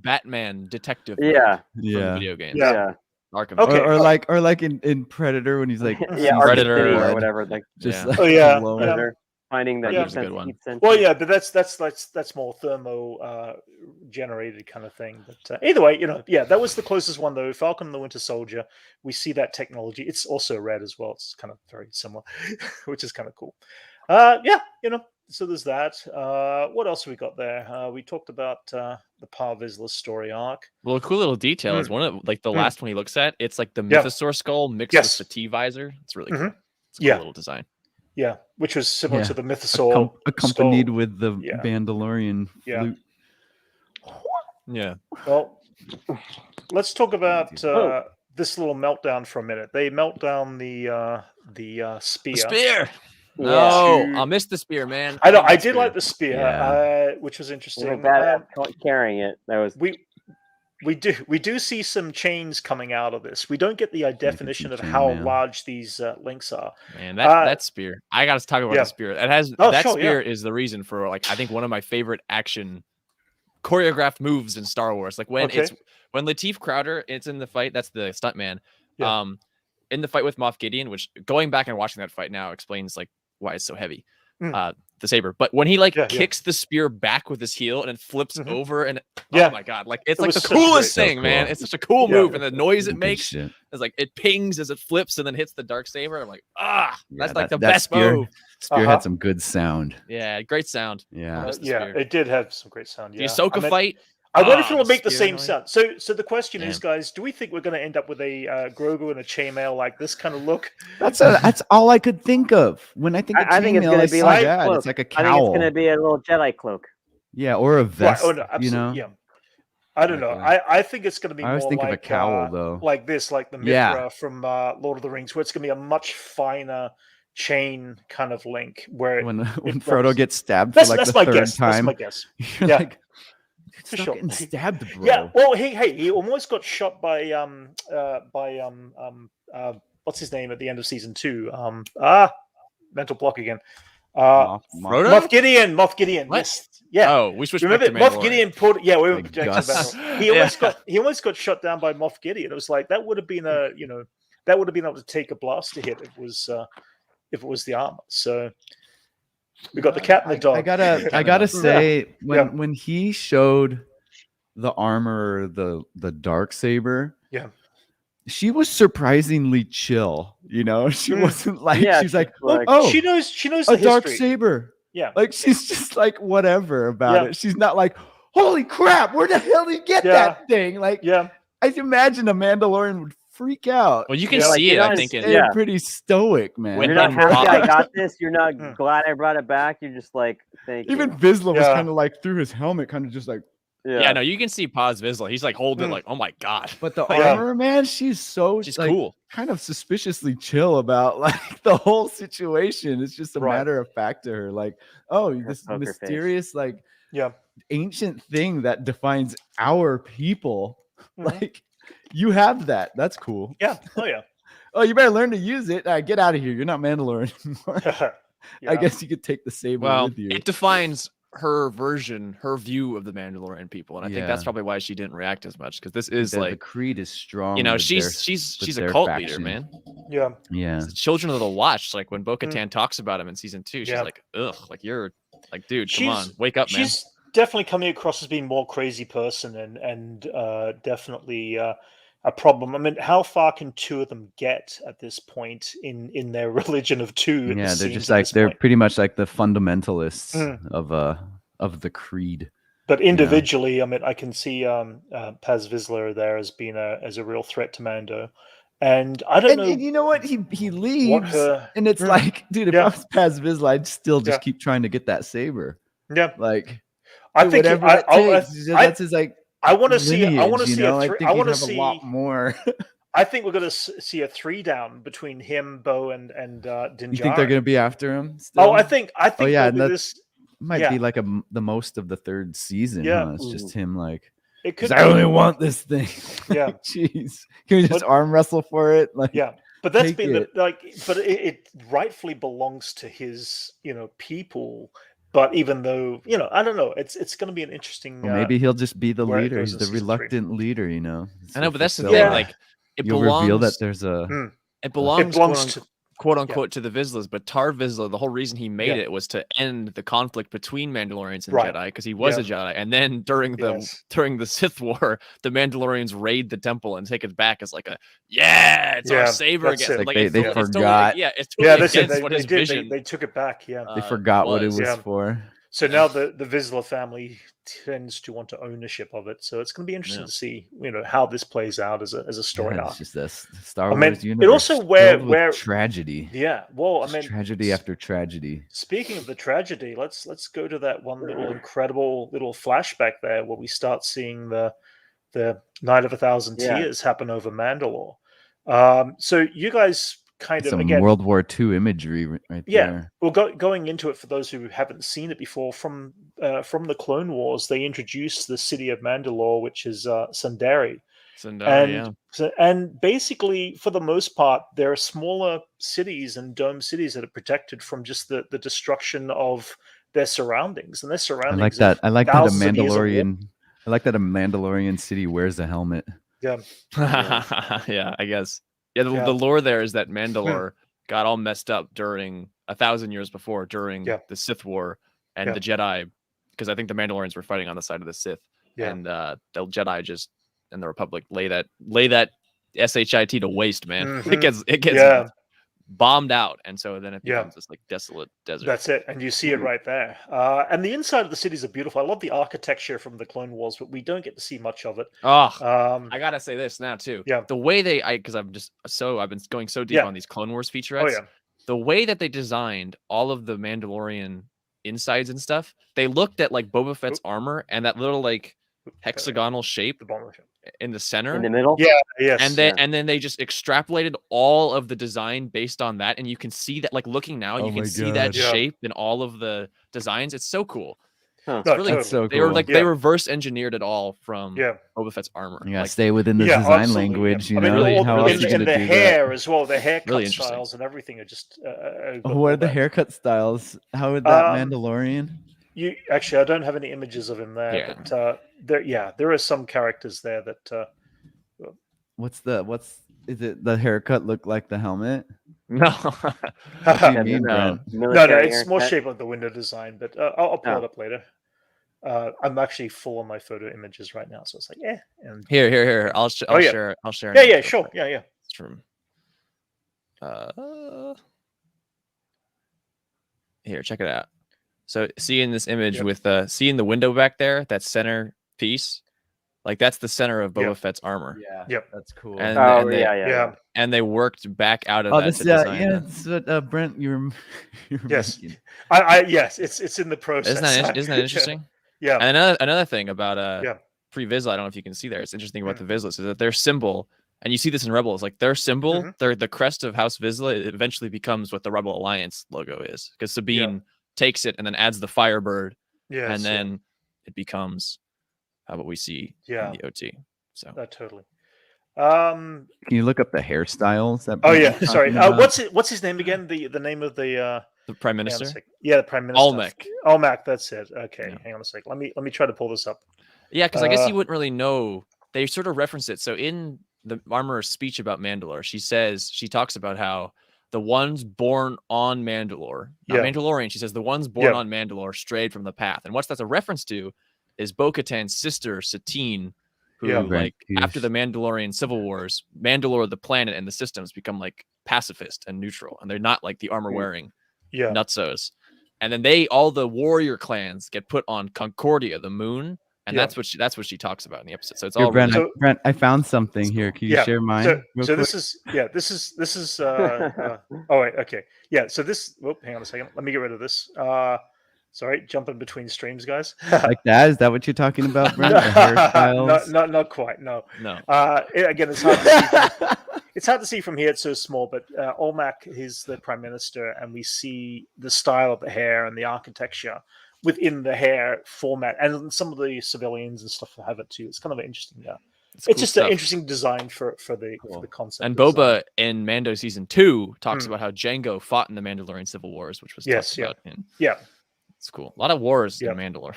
Batman detective. Yeah. Video games. Yeah. Arkham. Okay. Or like in Predator when he's like Predator or whatever. Like just Predator. Finding that was a good one. Well, yeah, but that's more thermo generated kind of thing. But either way, that was the closest one though. Falcon and the Winter Soldier. We see that technology. It's also red as well. It's kind of very similar, which is kind of cool. So there's that. What else have we got there? We talked about the Par Vizsla story arc. Well, a cool little detail is one of like the last one he looks at. It's like the Mythosaur skull mixed with the T visor. It's really cool. It's a cool little design. Yeah, which was similar to the Mythosaur accompanied skull. with the Mandalorian flute. Yeah. Well, let's talk about this little meltdown for a minute. They melt down the spear. The spear. No, I missed the spear, man. I know. I did like the spear, which was interesting. Carrying it, that was We do see some chains coming out of this. We don't get the definition of how large these links are. Man, that spear. I got to talk about the spear. It has spear is the reason for like I think one of my favorite action choreographed moves in Star Wars. Like when Lateef Crowder, it's in the fight. That's the stuntman. Yeah. In the fight with Moff Gideon, which going back and watching that fight now explains like why it's so heavy. the saber, but when he like kicks the spear back with his heel and it flips over, and oh my god, like it's like the coolest thing, man. It's such a cool move, and the noise it makes is like it pings as it flips and then hits the Darksaber. I'm like, that's like the best move. Spear had some good sound. Yeah, great sound. Yeah, it did have some great sound. The Ahsoka fight. I wonder if it will make the same sound. So the question is, guys, do we think we're going to end up with a Grogu and a chainmail like this kind of look? That's all I could think of when I think of chainmail. I think it's going to be like that. It's like a cowl. I think it's going to be a little Jedi cloak. Yeah, or a vest. Right. Oh, no, absolutely. Yeah. I don't know. I think it's going to be more like a cowl, though. Like this, like the Mithra from Lord of the Rings, where it's going to be a much finer chain kind of link. Where when Frodo gets stabbed for like the third time. That's my guess. Yeah. Like, for sure. Getting stabbed, bro. Yeah, well, he almost got shot by what's his name at the end of season 2? Mental block again. Moff Gideon. What? Yes. Yeah. Oh, we switched. Remember Moff Gideon pulled. Yeah, we were he almost got shot down by Moff Gideon. It was like that would have been that would have been able to take a blaster hit. If it was the armor. So. We got the cat and the dog. I gotta say, when he showed the armor, the Darksaber, she was surprisingly chill. She wasn't like she's like, oh, she knows a the Darksaber. Yeah, like she's just like whatever about it. She's not like, holy crap, where the hell did you get that thing? Like, I imagine a Mandalorian would freak out. Well, you can see it. I think it's pretty stoic, man. You're not happy I got this. You're not glad I brought it back. You're just like, thank you. Even Vizsla was kind of like through his helmet, kind of just like. Yeah, no, you can see Paz Vizsla. He's like holding it, like, oh my god. But the armor, man, she's like, cool, kind of suspiciously chill about like the whole situation. It's just a matter of fact to her, like, oh, this mysterious, like, ancient thing that defines our people, like. You have that. That's cool. Yeah. Oh, yeah. Oh, you better learn to use it. Get out of here. You're not Mandalorian anymore. I guess you could take the saber with you. It defines her version, her view of the Mandalorian people, and I think that's probably why she didn't react as much, because this is like the creed is strong. She's a cult leader, man. Yeah. Yeah. Children of the Watch. Like when Bo-Katan talks about him in season 2, she's like, ugh, like you're like, dude, come on, wake up, man. She's definitely coming across as being more crazy person and definitely a problem. I mean, how far can two of them get at this point in their religion of two? Yeah, they're just like they're pretty much like the fundamentalists of the creed. But individually, I mean, I can see Paz Vizsla there as being as a real threat to Mando. And I don't know. And you know what? He leaves, and it's like, dude, if I was Paz Vizsla, I'd still just keep trying to get that saber. Yeah, like I think that's his like. I want to see. I want to see. I want to see a lot more. I think we're going to see a 3-down between him, Bo, and Din Djarin. You think they're going to be after him? Still? Oh, I think. Oh yeah, and that might be like the most of the 3rd season. Yeah, it's just him like. It could. I only want this thing. Yeah. Jeez, can we just arm wrestle for it? Like, yeah, but that's been but it rightfully belongs to his people. But even though, I don't know, it's going to be an interesting. Well, maybe he'll just be the leader. He's the reluctant leader, I know, but that's the thing. Like, it belongs. Reveal that there's a. It belongs to quote unquote to the Vizslas, but Tar Vizsla, the whole reason he made it was to end the conflict between Mandalorians and Jedi, because he was a Jedi. And then during the Sith War, the Mandalorians raid the temple and take it back as like it's our saber again. Like they forgot. It's totally against what his vision. They took it back. Yeah, they forgot what it was for. So now the Vizsla family tends to want ownership of it. So it's going to be interesting to see, how this plays out as a story arc. It's just this Star Wars universe. It also where tragedy. Yeah, well, I mean, tragedy after tragedy. Speaking of the tragedy, let's go to that one little incredible little flashback there where we start seeing the Night of 1,000 Tears happen over Mandalore. So you guys. Kind of some again, World War II imagery right there. Well, going into it for those who haven't seen it before, from the Clone Wars, they introduced the city of Mandalore, which is Sundari. And basically, for the most part, there are smaller cities and dome cities that are protected from just the destruction of their surroundings. And their surroundings. I like that a Mandalorian city wears a helmet. Yeah. Yeah, I guess. Yeah, the lore there is that Mandalore got all messed up during 1,000 years before during the Sith War and the Jedi, because I think the Mandalorians were fighting on the side of the Sith, and the Jedi just and the Republic lay that shit to waste, man. Mm-hmm. It gets bombed out, and so then it becomes this like desolate desert. That's it, and you see it right there. And the inside of the cities are beautiful. I love the architecture from the Clone Wars, but we don't get to see much of it. I gotta say this now too. The way because I've been going so deep on these Clone Wars featurettes. The way that they designed all of the Mandalorian insides and stuff, they looked at like Boba Fett's armor and that little like hexagonal shape in the center, in the middle, and then they just extrapolated all of the design based on that, and you can see that, like looking now, you can see that shape in all of the designs. It's so cool. It's really so they cool. were like they reverse engineered it all from Boba Fett's armor. You gotta stay within the design language, you know. Really, how else you gonna the do hair that? as well, the haircut Really styles and everything are just. What are the haircut styles? How would that Mandalorian? I don't have any images of him there, but there are some characters there that. Is it the haircut look like the helmet? No. What do you mean, Brent? No, it's more shape of the window design, but I'll pull it up later. I'm actually full on my photo images right now, so it's like, And here. I'll share. Yeah, sure. Yeah. It's from. Here, check it out. So, seeing this image with seeing the window back there, that center piece, like that's the center of Boba Fett's armor. That's cool. And they worked back out of that. That's what Brent, you're yes, making. Yes, it's in the process. Isn't that interesting? Yeah. And another thing about pre-Vizsla, I don't know if you can see there. It's interesting about the Vizslas is that their symbol, and you see this in Rebels, like their symbol, the crest of House Vizsla, it eventually becomes what the Rebel Alliance logo is, because Sabine takes it and then adds the Firebird, and then it becomes what we see in the OT. So totally. Can you look up the hairstyles? Sorry. What's his name again? The name of the Prime Minister. The Prime Minister. Olmec. That's it. Okay, hang on a sec. Let me try to pull this up. Yeah, because I guess you wouldn't really know. They sort of reference it. So in the Armorer's speech about Mandalore, she talks about how the ones born on Mandalore, not Mandalorian. She says the ones born on Mandalore strayed from the path, and what that's a reference to is Bo-Katan's sister Satine, who after the Mandalorian Civil Wars, Mandalore, the planet and the systems become like pacifist and neutral, and they're not like the armor wearing nutsos. And then all the warrior clans get put on Concordia, the moon, and that's what she talks about in the episode. So it's all Brent, I found something here. Can you share mine? So this is oh wait, okay. Yeah, so this hang on a second. Let me get rid of this. Sorry, jumping between streams, guys. Like that? Is that what you're talking about, Brent? The hairstyles? Not quite. No. Again, it's hard to see. It's hard to see from here. It's so small. But Olmec is the Prime Minister, and we see the style of the hair and the architecture within the hair format, and some of the civilians and stuff have it too. It's kind of interesting. It's just an interesting design for the concept. And Boba in Mando season 2 talks about how Jango fought in the Mandalorian Civil Wars, which was talked about in. It's cool. A lot of wars in Mandalore.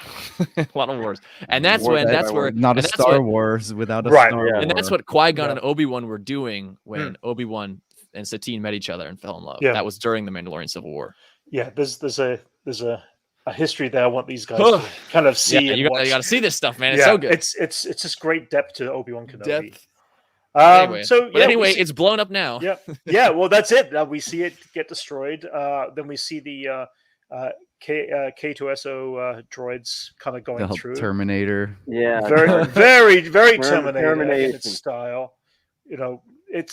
A lot of wars. And that's where not a Star Wars without a Star Wars. And that's what Qui-Gon and Obi-Wan were doing when Obi-Wan and Satine met each other and fell in love. That was during the Mandalorian Civil War. Yeah, there's a history there I want these guys to kind of see. You got to see this stuff, man. It's so good. It's just great depth to Obi-Wan Kenobi. Anyway, it's blown up now. Well, that's it. We see it get destroyed. Then we see the K2SO droids kind of going through Terminator. Very Terminator in its style. You know,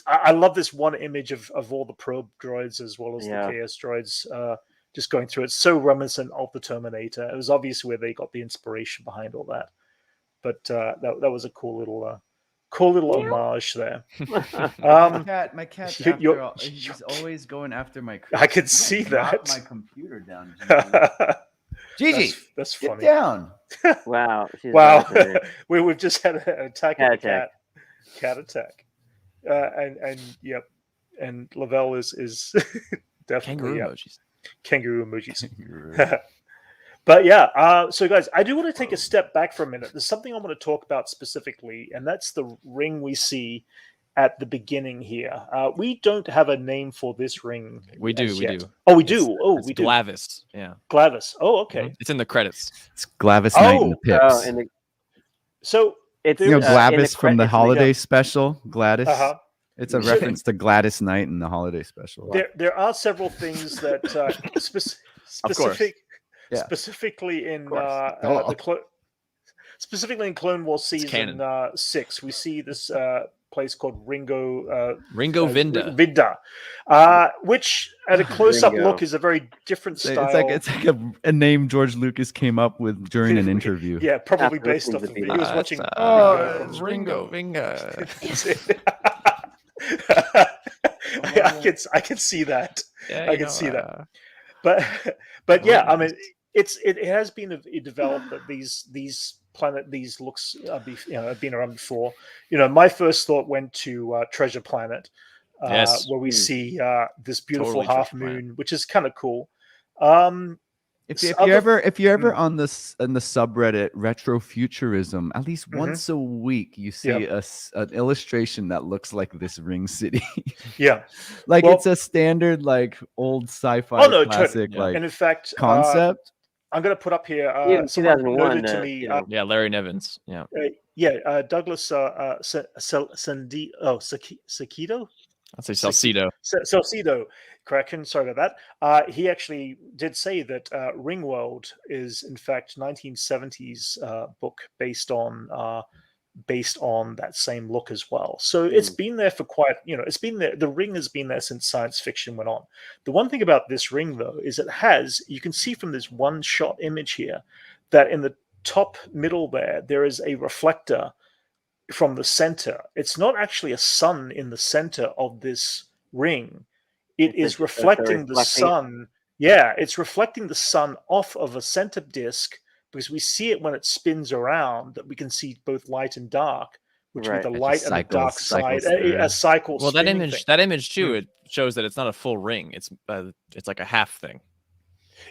I love this one image of all the probe droids as well as the KS droids just going through. It's so reminiscent of the Terminator. It was obvious where they got the inspiration behind all that. But that was a cool little homage there. My cat. He's always going after my. I could see that. My computer down. Gigi, that's funny. Get down. Wow. We've just had an attack of the cat attack. And Lavelle is definitely kangaroo emojis. But so guys, I do want to take a step back for a minute. There's something I want to talk about specifically, and that's the ring we see at the beginning here. We don't have a name for this ring. We do. Oh, we do. It's Glavis. Yeah. Glavis. Oh, okay. It's in the credits. It's Glavis Knight in the Pips. So it's Glavis from the holiday special. Gladys. It's a reference to Gladys Knight in the holiday special. There are several things that specifically in specifically in Clone Wars season 6, we see this place called Ringo Vinda, which at a close-up look is a very different style. It's like a name George Lucas came up with during an interview. Yeah, probably based off of it. He was watching. It's Ringo Vinga. I can see that. Yeah, I can see that. But yeah, I mean, it has been developed that these looks have been around before. My first thought went to Treasure Planet, where we see this beautiful half moon, which is kind of cool. If you're ever on the subreddit Retrofuturism, at least once a week you see an illustration that looks like this ring city. It's a standard old sci-fi classic and in fact concept. I'm going to put up here. 2001. To me, Larry Nevins. Douglas Sakido. I'll say Salcedo. Salcedo, correction. Sorry about that. He actually did say that Ringworld is in fact 1970s book based on that same look as well. So it's been there for quite. It's been there. The ring has been there since science fiction went on. The one thing about this ring, though, is you can see from this one shot image here that in the top middle there is a reflector from the center. It's not actually a sun in the center of this ring. It is reflecting the sun. Yeah, it's reflecting the sun off of a center disk, because we see it when it spins around, that we can see both light and dark, which would be the light and the dark side. A cycle. Well, that image too, it shows that it's not a full ring. It's like a half thing.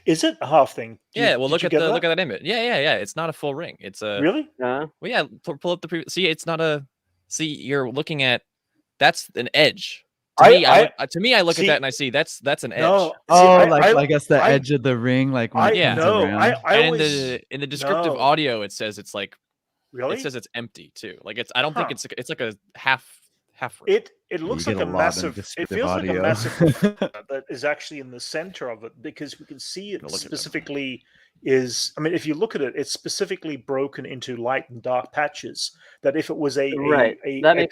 Is it a half thing? Look at that image. Yeah. It's not a full ring. It's a really. Well, yeah. Pull up the previous. See, it's not a. See, you're looking at. That's an edge. To me, I look at that and I see that's an edge. No, I guess the edge of the ring, like when in the descriptive audio, it says it's like. Really? It says it's empty too. Like I don't think it's like a half ring. It looks like a massive. It feels like a massive that is actually in the center of it, because we can see it specifically is. I mean, if you look at it, it's specifically broken into light and dark patches. That if it was a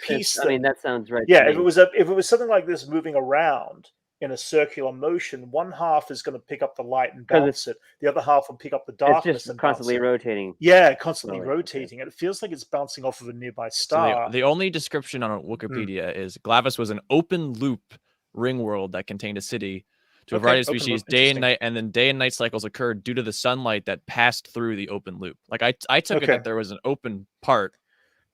piece, that sounds right. Yeah, if it was something like this moving around in a circular motion, one half is going to pick up the light and bounce it. The other half will pick up the darkness. It's just constantly rotating. Yeah, constantly rotating. And it feels like it's bouncing off of a nearby star. So the only description on Wikipedia is Glavis was an open loop ring world that contained a city to a variety of species, day and night, and then day and night cycles occurred due to the sunlight that passed through the open loop. Like I took it that there was an open part,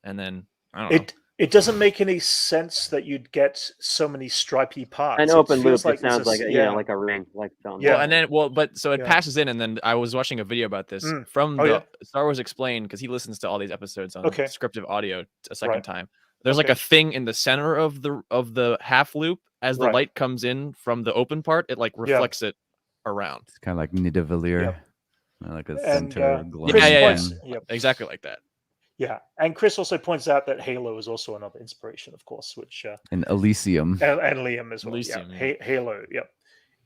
and then I don't know. It doesn't make any sense that you'd get so many stripy parts. An open loop, it sounds like like a ring, like it passes in, and then I was watching a video about this from Star Wars Explained, because he listens to all these episodes on descriptive audio a second time. There's like a thing in the center of the half loop as the light comes in from the open part. It like reflects it around. It's kind of like Nidavellir, like a center. Exactly like that. Yeah, and Chris also points out that Halo is also another inspiration, of course, which and Elysium and Liam as well. Elysium, Halo,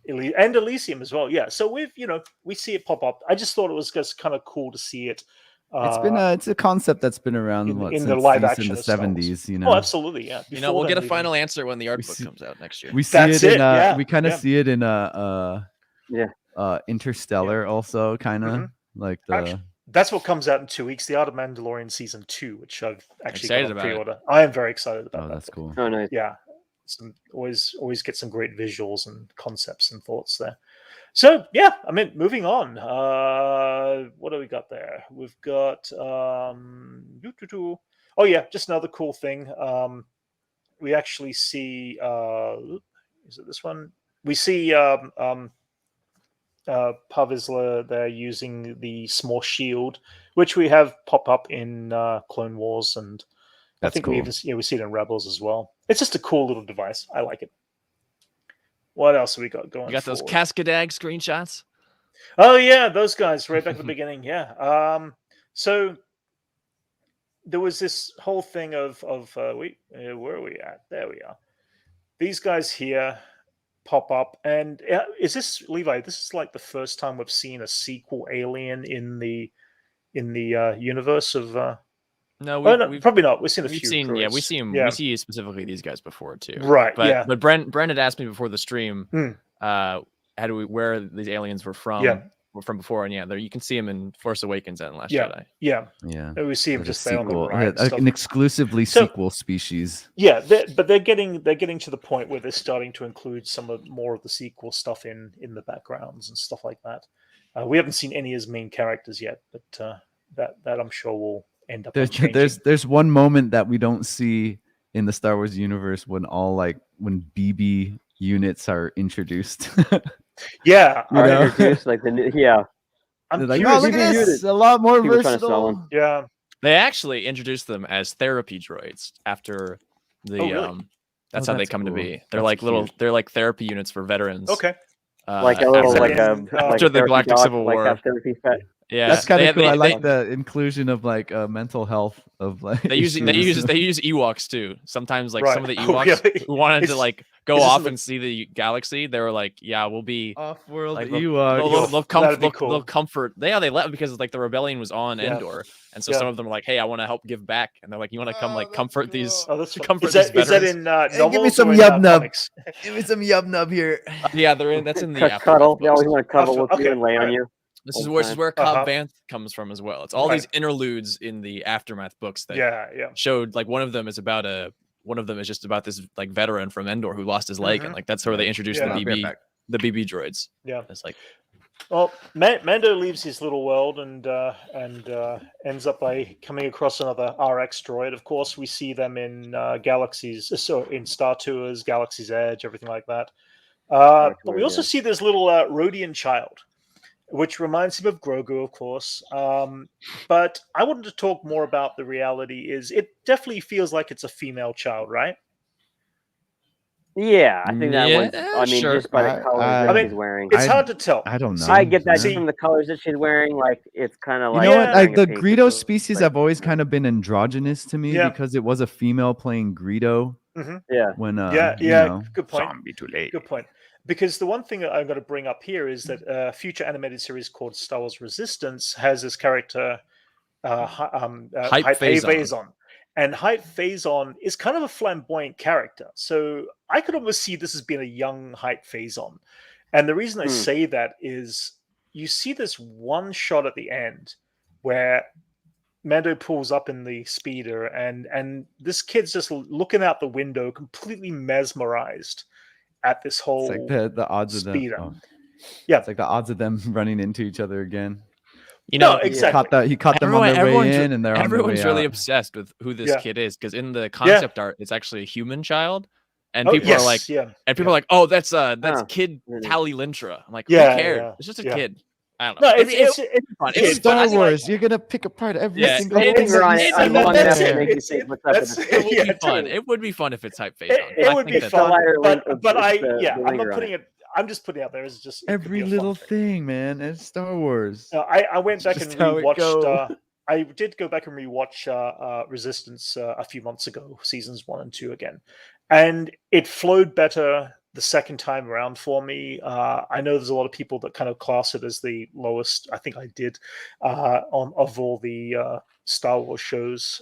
and Elysium as well. Yeah, so we see it pop up. I just thought it was just kind of cool to see it. It's a concept that's been around in the live action in the 70s. Oh, absolutely, yeah. We'll get a final answer when the art book comes out next year. We see we kind of see it in Interstellar also, kind of like the. That's what comes out in 2 weeks. The Art of Mandalorian season 2, which I've actually got on pre-order. I am very excited about that. That's cool. Oh, nice. Yeah, always get some great visuals and concepts and thoughts there. So yeah, I mean, moving on. What do we got there? We've got just another cool thing. We actually see. Is it this one? We see Pavizla there using the small shield, which we have pop up in Clone Wars and I think we see it in Rebels as well. It's just a cool little device. I like it. What else have we got going? You got those Cascadag screenshots? Oh yeah, those guys right back at the beginning. Yeah. So there was this whole thing of where are we at? There we are. These guys here pop up, and is this Levi? This is like the first time we've seen a sequel alien in the universe of. No, probably not. We've seen a few. We see them. Yeah. We see specifically these guys before too. Right. But Brent had asked me before the stream, where these aliens were from. Yeah. From before, and you can see him in Force Awakens and Last Jedi. Yeah. We see him just there on the right. An exclusively sequel species. Yeah, but they're getting to the point where they're starting to include more of the sequel stuff in the backgrounds and stuff like that. We haven't seen any as main characters yet, but that I'm sure will end up. There's one moment that we don't see in the Star Wars universe when when BB units are introduced. Yeah, introduced like I'm like, oh, look at this, a lot more versatile. Yeah, they actually introduced them as therapy droids after the really? That's how they come to be. They're like therapy units for veterans. Okay, like a little after the Galactic Civil War. Like therapy pet. Yeah, that's kind of cool. I like the inclusion of mental health of they use Ewoks too. Sometimes some of the Ewoks who wanted to go off and see the galaxy, they were like, yeah, we'll be off-world Ewoks. They'll comfort. They left because the rebellion was on Endor, and so some of them are like, hey, I want to help give back, and they're like, you want to come comfort these. Comfort these veterans. Is that in novels? Give me some yub nub. Give me some yub nub here. Yeah, that's in the cuddle. They always want to cuddle with you and lay on you. This is where Cobb Vanth comes from as well. It's all these interludes in the Aftermath books that showed one of them is just about this veteran from Endor who lost his leg, and that's where they introduced the BB droids. Yeah, it's well, Mando leaves his little world and ends up by coming across another RX droid. Of course, we see them in Galaxies, so in Star Tours, Galaxy's Edge, everything like that. But we also see this little Rhodian child, which reminds him of Grogu, of course. But I wanted to talk more about the reality. It definitely feels like it's a female child, right? Yeah, I think that was. I mean, just by the colors that she's wearing, it's hard to tell. I don't know. I get that from the colors that she's wearing. It's kind of like. You know what? The Greedo species have always kind of been androgynous to me because it was a female playing Greedo. Mm-hmm. Yeah. When good point. Zombie too late. Good point. Because the one thing that I'm going to bring up here is that a future animated series called Star Wars Resistance has this character, Hype Phazon. And Hype Phazon is kind of a flamboyant character. So I could almost see this as being a young Hype Phazon. And the reason I say that is you see this one shot at the end where Mando pulls up in the speeder and this kid's just looking out the window, completely mesmerized at this whole the odds speeder. of them. It's like the odds of them running into each other again. Exactly. He caught them on their way in, and they're everyone's really obsessed with who this kid is because in the concept art, it's actually a human child, and people are like, are like, oh, that's kid Tally Lintra. I'm like, who cares? It's just a kid. I don't know. No, it's fun. It's Star Wars. You're gonna pick apart every single thing. It would be fun. It would be fun if it's Hype Phazon. It would be fun, but I'm not putting it. I'm just putting it out there as just every little thing, man. It's Star Wars. I went back and rewatched. I did go back and rewatch Resistance a few months ago, seasons 1 and 2 again, and it flowed better the second time around for me. I know there's a lot of people that kind of class it as the lowest. I think I did of all the Star Wars shows.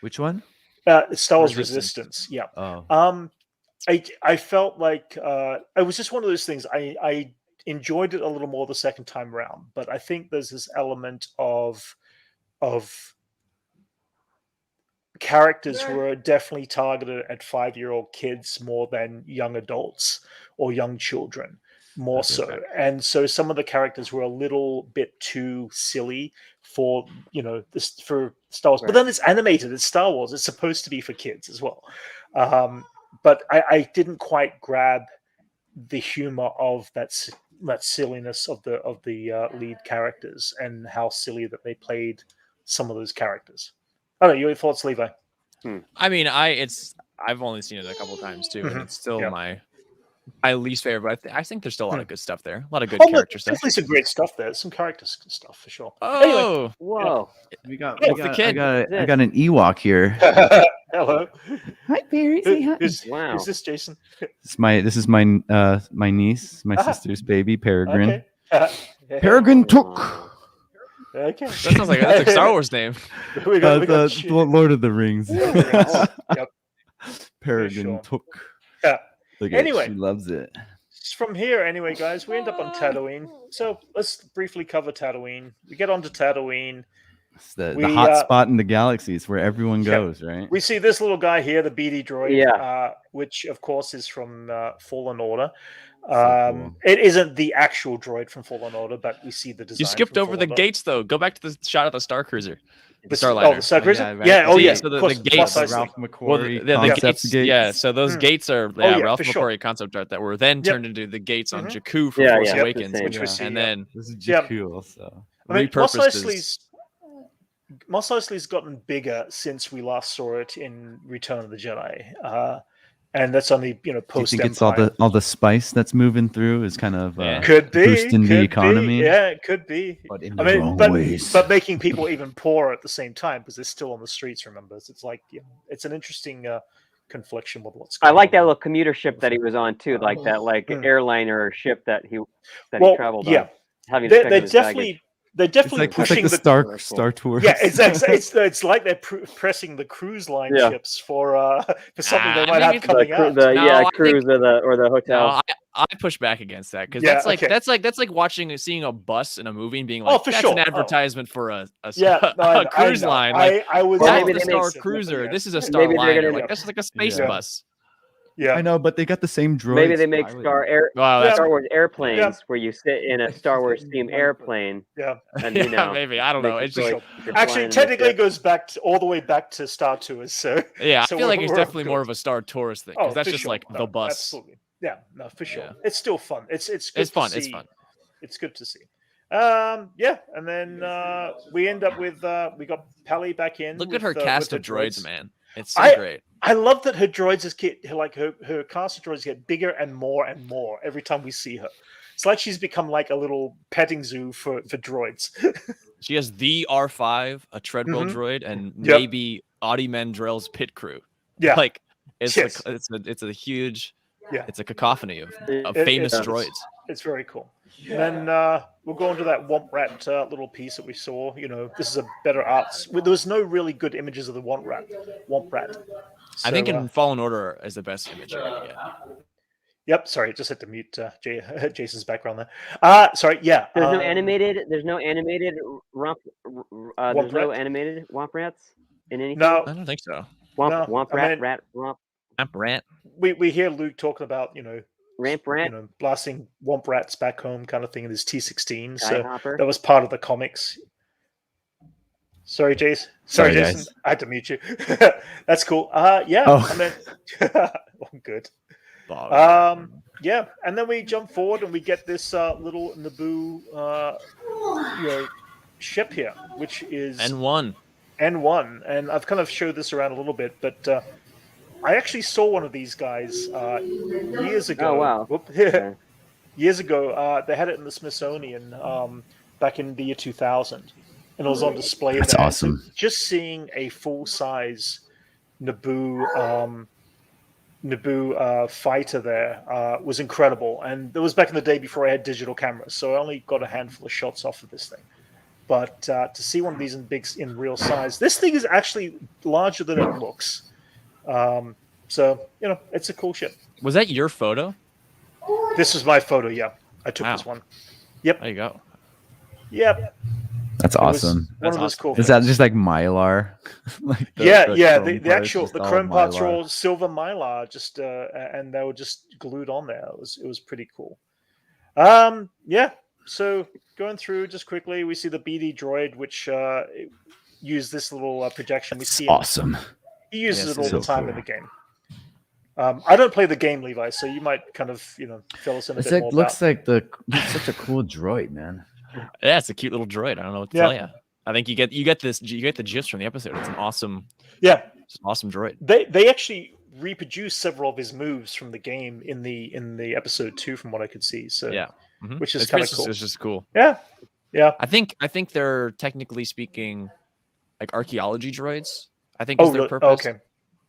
Which one? Star Wars Resistance. Yeah. Oh. I felt like it was just one of those things. I enjoyed it a little more the second time around, but I think there's this element of characters who are definitely targeted at 5-year-old kids more than young adults or young children, more so. And so some of the characters were a little bit too silly for this for Star Wars. But then it's animated. It's Star Wars. It's supposed to be for kids as well. But I didn't quite grab the humor of that silliness of the lead characters and how silly that they played some of those characters. I don't know. Your thoughts, Levi? I mean, I've only seen it a couple times too, and it's still my least favorite. But I think there's still a lot of good stuff there. A lot of good character stuff. Definitely some great stuff there. Some character stuff for sure. Oh, anyway, whoa! I got an Ewok here. Hello. Hi, Barry. Say hi. Who's this, Jason? This is my niece, my sister's baby, Peregrine. Okay. Peregrine Took. Okay. That sounds like that's a Star Wars name. The Lord of the Rings. Yep. Peregrine Took. Yeah. Anyway, she loves it. From here, anyway, guys, we end up on Tatooine. So let's briefly cover Tatooine. We get onto Tatooine. It's the hot spot in the galaxy. It's where everyone goes, right? We see this little guy here, the BD droid, which of course is from Fallen Order. Cool. It isn't the actual droid from Fallen Order, but we see the design. You skipped over the gates, though. Go back to the shot of the Star Cruiser. The Starliner. The Star Cruiser? So the gates. Ralph McQuarrie gates. Yeah, so those gates are Ralph McQuarrie concept art that were then turned into the gates on Jakku for Force Awakens. Which we see, and then this is Jakku also. I mean, Mos Eisley's gotten bigger since we last saw it in Return of the Jedi. And that's only post. Do you think it's all the spice that's moving through is kind of could be boosting the economy? Yeah, it could be. But making people even poorer at the same time because they're still on the streets. Remember, so it's like it's an interesting confliction with what's going on. I like that little commuter ship that he was on too, like that airliner ship that he traveled on. Yeah, they're definitely pushing the Star Tours. Yeah, exactly. It's like they're pressing the cruise line ships for something they might have coming out. Cruise or the hotel. No, I push back against that because that's like seeing a bus in a movie and being like, that's an advertisement for a cruise line. I was maybe the Star Cruiser. This is a Starliner. Like that's like a space bus. Yeah, I know, but they got the same droids. Maybe they make Star Wars airplanes where you sit in a Star Wars themed airplane. Yeah, and maybe I don't know. It's just actually technically goes back all the way back to Star Tours. So I feel like it's definitely more of a Star Tourist thing because that's just like the bus. Absolutely, yeah, no, for sure. It's still fun. It's good. It's fun. To see. It's fun. It's good to see. And then we end up with we got Pally back in. Look at her cast of droids, man. It's so great. I love that her droids her cast of droids get bigger and more every time we see her. It's like she's become like a little petting zoo for droids. She has the R5, a treadmill droid, and maybe Audi Mandrell's pit crew. Yeah, like it's a huge, it's a cacophony of famous droids. It's very cool. And then we'll go into that Womp Rat little piece that we saw. This is a better art. There was no really good images of the Womp Rat. So, I think in Fallen Order is the best image you're gonna get. Yep. Sorry, just had to mute Jason's background there. Sorry. Yeah. There's no animated Womp Rats in anything. No, I don't think so. Womp Rat. We hear Luke talking about Ramp Rat, blasting Womp Rats back home, kind of thing in his T16. So that was part of the comics. Sorry, Jason. Sorry, Jason. Guys. I had to mute you. That's cool. Yeah. Oh. And then, good. Yeah, and then we jump forward and we get this little Naboo, ship here, which is N1. And I've kind of showed this around a little bit, but I actually saw one of these guys years ago. Oh wow! Years ago, they had it in the Smithsonian back in the year 2000, and it was on display. That's awesome. So just seeing a full-size Naboo fighter there was incredible, and it was back in the day before I had digital cameras, so I only got a handful of shots off of this thing. But to see one of these in real size, this thing is actually larger than it looks. So it's a cool ship. Was that your photo? This was my photo. Yeah, I took this one. Yep. There you go. Yep. That's awesome. One of those cool things. Is that just like Mylar? Like the Chrome parts are all silver Mylar, just and they were just glued on there. It was pretty cool. Yeah. So going through just quickly, we see the BD droid, which used this little projection. That's awesome. He uses it all the time in the game. I don't play the game, Levi, so you might kind of fill us in a bit more. Looks like such a cool droid, man. Yeah, it's a cute little droid. I don't know what to tell you. I think you get the gist from the episode. It's an awesome. Yeah, It's an awesome droid. They actually reproduced several of his moves from the game in the episode 2, from what I could see. So yeah, which is kind of cool. It's just cool. Yeah. I think they're technically speaking like archaeology droids. I think is their purpose. Okay.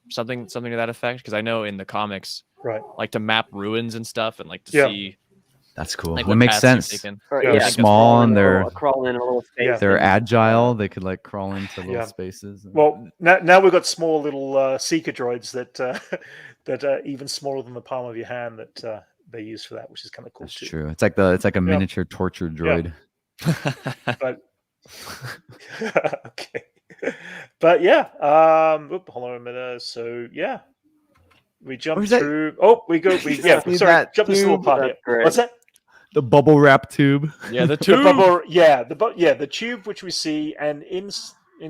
Something to that effect. Because I know in the comics, right, like to map ruins and stuff, and like to see. That's cool. Like, that makes sense. They're small and they're crawling in a little space. They're agile. They could like crawl into little spaces. Well, now we've got small little seeker droids that are even smaller than the palm of your hand that they use for that, which is kind of cool. That's true. It's like a miniature torture droid. But okay, but hold on a minute. So we jump through. Oh, we go. Sorry, jump this little part here. What's that? The bubble wrap tube. Yeah, the tube. The tube which we see, and in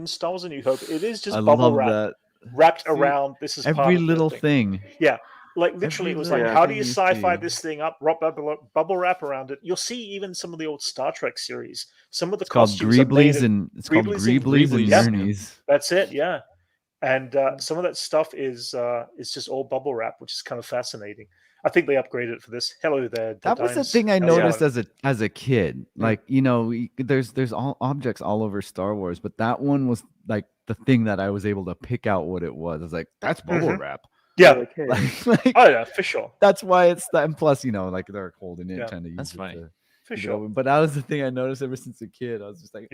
Star Wars: A New Hope, it is just bubble wrap wrapped around. This is every little thing. Yeah, like literally, it was like, how do you sci-fi this thing up? Bubble wrap around it. You'll see even some of the old Star Trek series. Some of the costumes called Greeblies and Gurneys. That's it. Yeah, and some of that stuff is just all bubble wrap, which is kind of fascinating. I think they upgraded it for this. Hello there. That was the thing I noticed as a kid. Like, there's all objects all over Star Wars, but that one was like the thing that I was able to pick out what it was. I was like, that's bubble wrap. Yeah. Oh yeah, for sure. That's why it's that. And plus, like they're holding it, trying to use that's funny. For sure. But that was the thing I noticed ever since a kid. I was just like,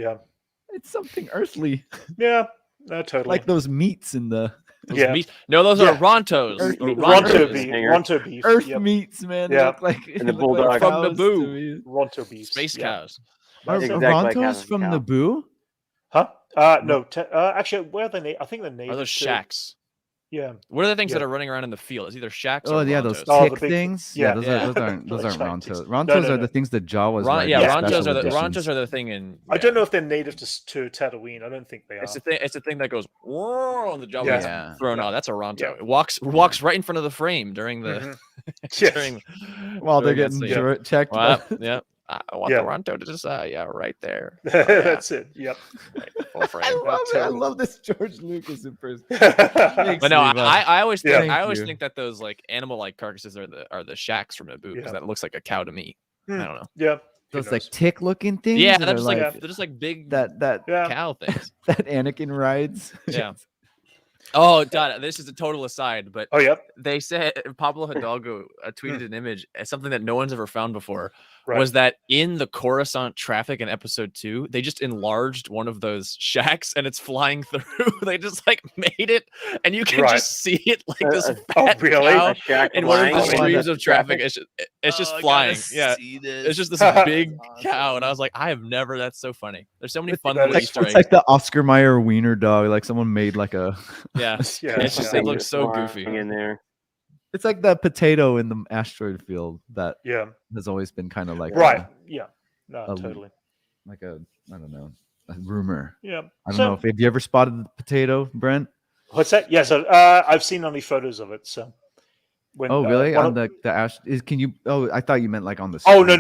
it's something earthly. Yeah, no, totally. Like those meats in the. Meats. No, those are Rontos. Ronto beef. Earth meats, man. Yeah. Look like and the bulldog like from Naboo. Ronto beef. Space cows. Are Rontos from Naboo? Huh? No. Actually, where are they native? I think they're native. Are those shacks? Yeah. What are the things that are running around in the field? It's either shacks or those Rontos. tick things. Yeah, those aren't Rontos. Rontos are the things that Jawas. Rontos are the thing in. I don't know if they're native to Tatooine. I don't think they are. It's the thing that goes and the Jawa is thrown out. That's a Ronto. Yeah. It walks right in front of the frame during the while they're getting checked. Yeah. I want the Ronto to just right there. That's it. Yep. I love this George Lucas impersonation. But no, I always think that those like animal like carcasses are the shacks from Naboo because that looks like a cow to me. I don't know. Yeah. Those like tick looking things. Yeah, they're just like big that cow things. That Anakin rides. Yeah. Oh God, this is a total aside, but they said Pablo Hidalgo tweeted an image, something that no one's ever found before, was that in the Coruscant traffic in episode 2, they just enlarged one of those shacks and it's flying through. They just like made it, and you can just see it like this fat cow in one of the streams of traffic. It's just flying. Yeah, it's just this big cow, and I was like, that's so funny. There's so many fun little Easter eggs. It's like the Oscar Mayer wiener dog. Like someone made like a. Yeah, it looks so goofy in there. It's like the potato in the asteroid field that has always been kind of like totally like a rumor. Yeah, I don't know if have you ever spotted the potato, Brent? What's that? Yes, I've seen only photos of it. So. Really? On the ash? Can you? Oh, I thought you meant like on the. Oh no!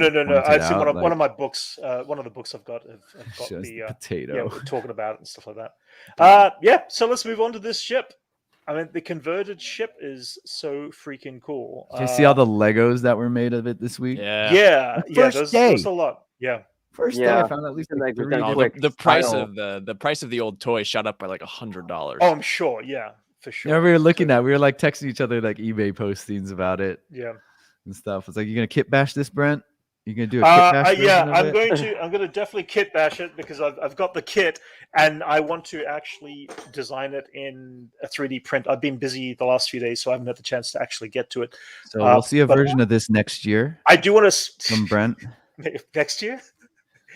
I've seen one of my books. One of the books I've got have got the potato. Yeah, we're talking about it and stuff like that. So let's move on to this ship. I mean, the converted ship is so freaking cool. Did you see all the Legos that were made of it this week? There's a lot. Yeah. First day, I found at least like the price of the old toy shot up by like $100. Oh, I'm sure. Yeah. For sure. Yeah, we were like texting each other like eBay postings about it. Yeah. And stuff. It's like, you gonna kit bash this, Brent? You gonna do a kit bash? I'm going to definitely kit bash it because I've got the kit and I want to actually design it in a 3D print. I've been busy the last few days, so I haven't had the chance to actually get to it. So we'll see a version of this next year. I do want to from Brent next year.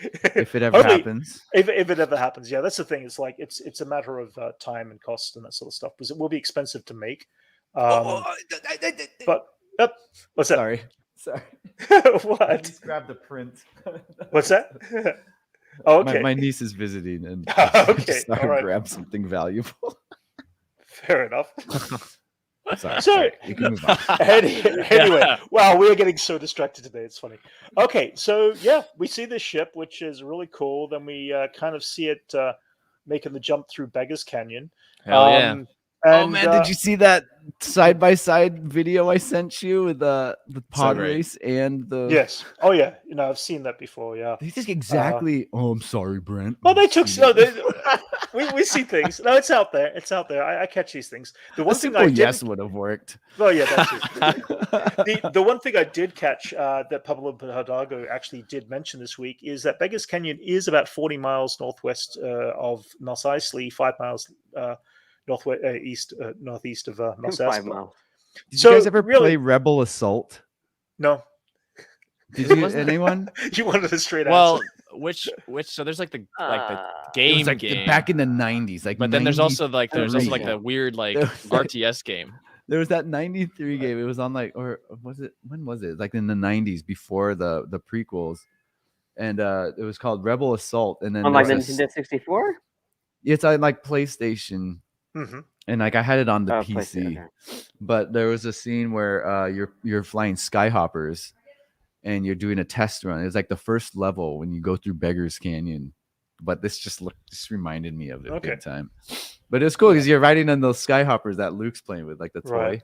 If it ever happens. If it ever happens, that's the thing. It's like it's a matter of time and cost and that sort of stuff because it will be expensive to make. But what's that? Sorry. What? I just grabbed the print. What's that? Oh, okay. My niece is visiting and grab something valuable. Fair enough. Sorry. You can move on. Anyway, wow, we are getting so distracted today. It's funny. Okay, so we see this ship, which is really cool. Then we kind of see it making the jump through Beggars Canyon. Hell yeah. Oh man, did you see that side by side video I sent you with the pod race and the? Yes. Oh yeah. I've seen that before. Yeah. They just exactly. Oh, I'm sorry, Brent. Well, they took we see things. No, it's out there. It's out there. I catch these things. The one thing I did would have worked. Well, yeah, that's it. The one thing I did catch that Pablo Hidalgo actually did mention this week is that Beggars Canyon is about 40 miles northwest of Mos Eisley, 5 miles northeast of Mos Eisley. Did you guys ever play Rebel Assault? No. Did you? Anyone? You wanted a straight answer. Which so there's like the game back in the 90s, but then there's also like the weird RTS game. There was that 93 game. It was on or was it, when was it? Like in the 90s before the prequels, and it was called Rebel Assault. And then on Nintendo 64. It's on PlayStation. Mm-hmm. And I had it on the PC, okay. But there was a scene where you're flying skyhoppers, and you're doing a test run. It's like the first level when you go through Beggars Canyon, but this just reminded me of it big time. But it's cool because you're riding on those skyhoppers that Luke's playing with, like the toy. Right.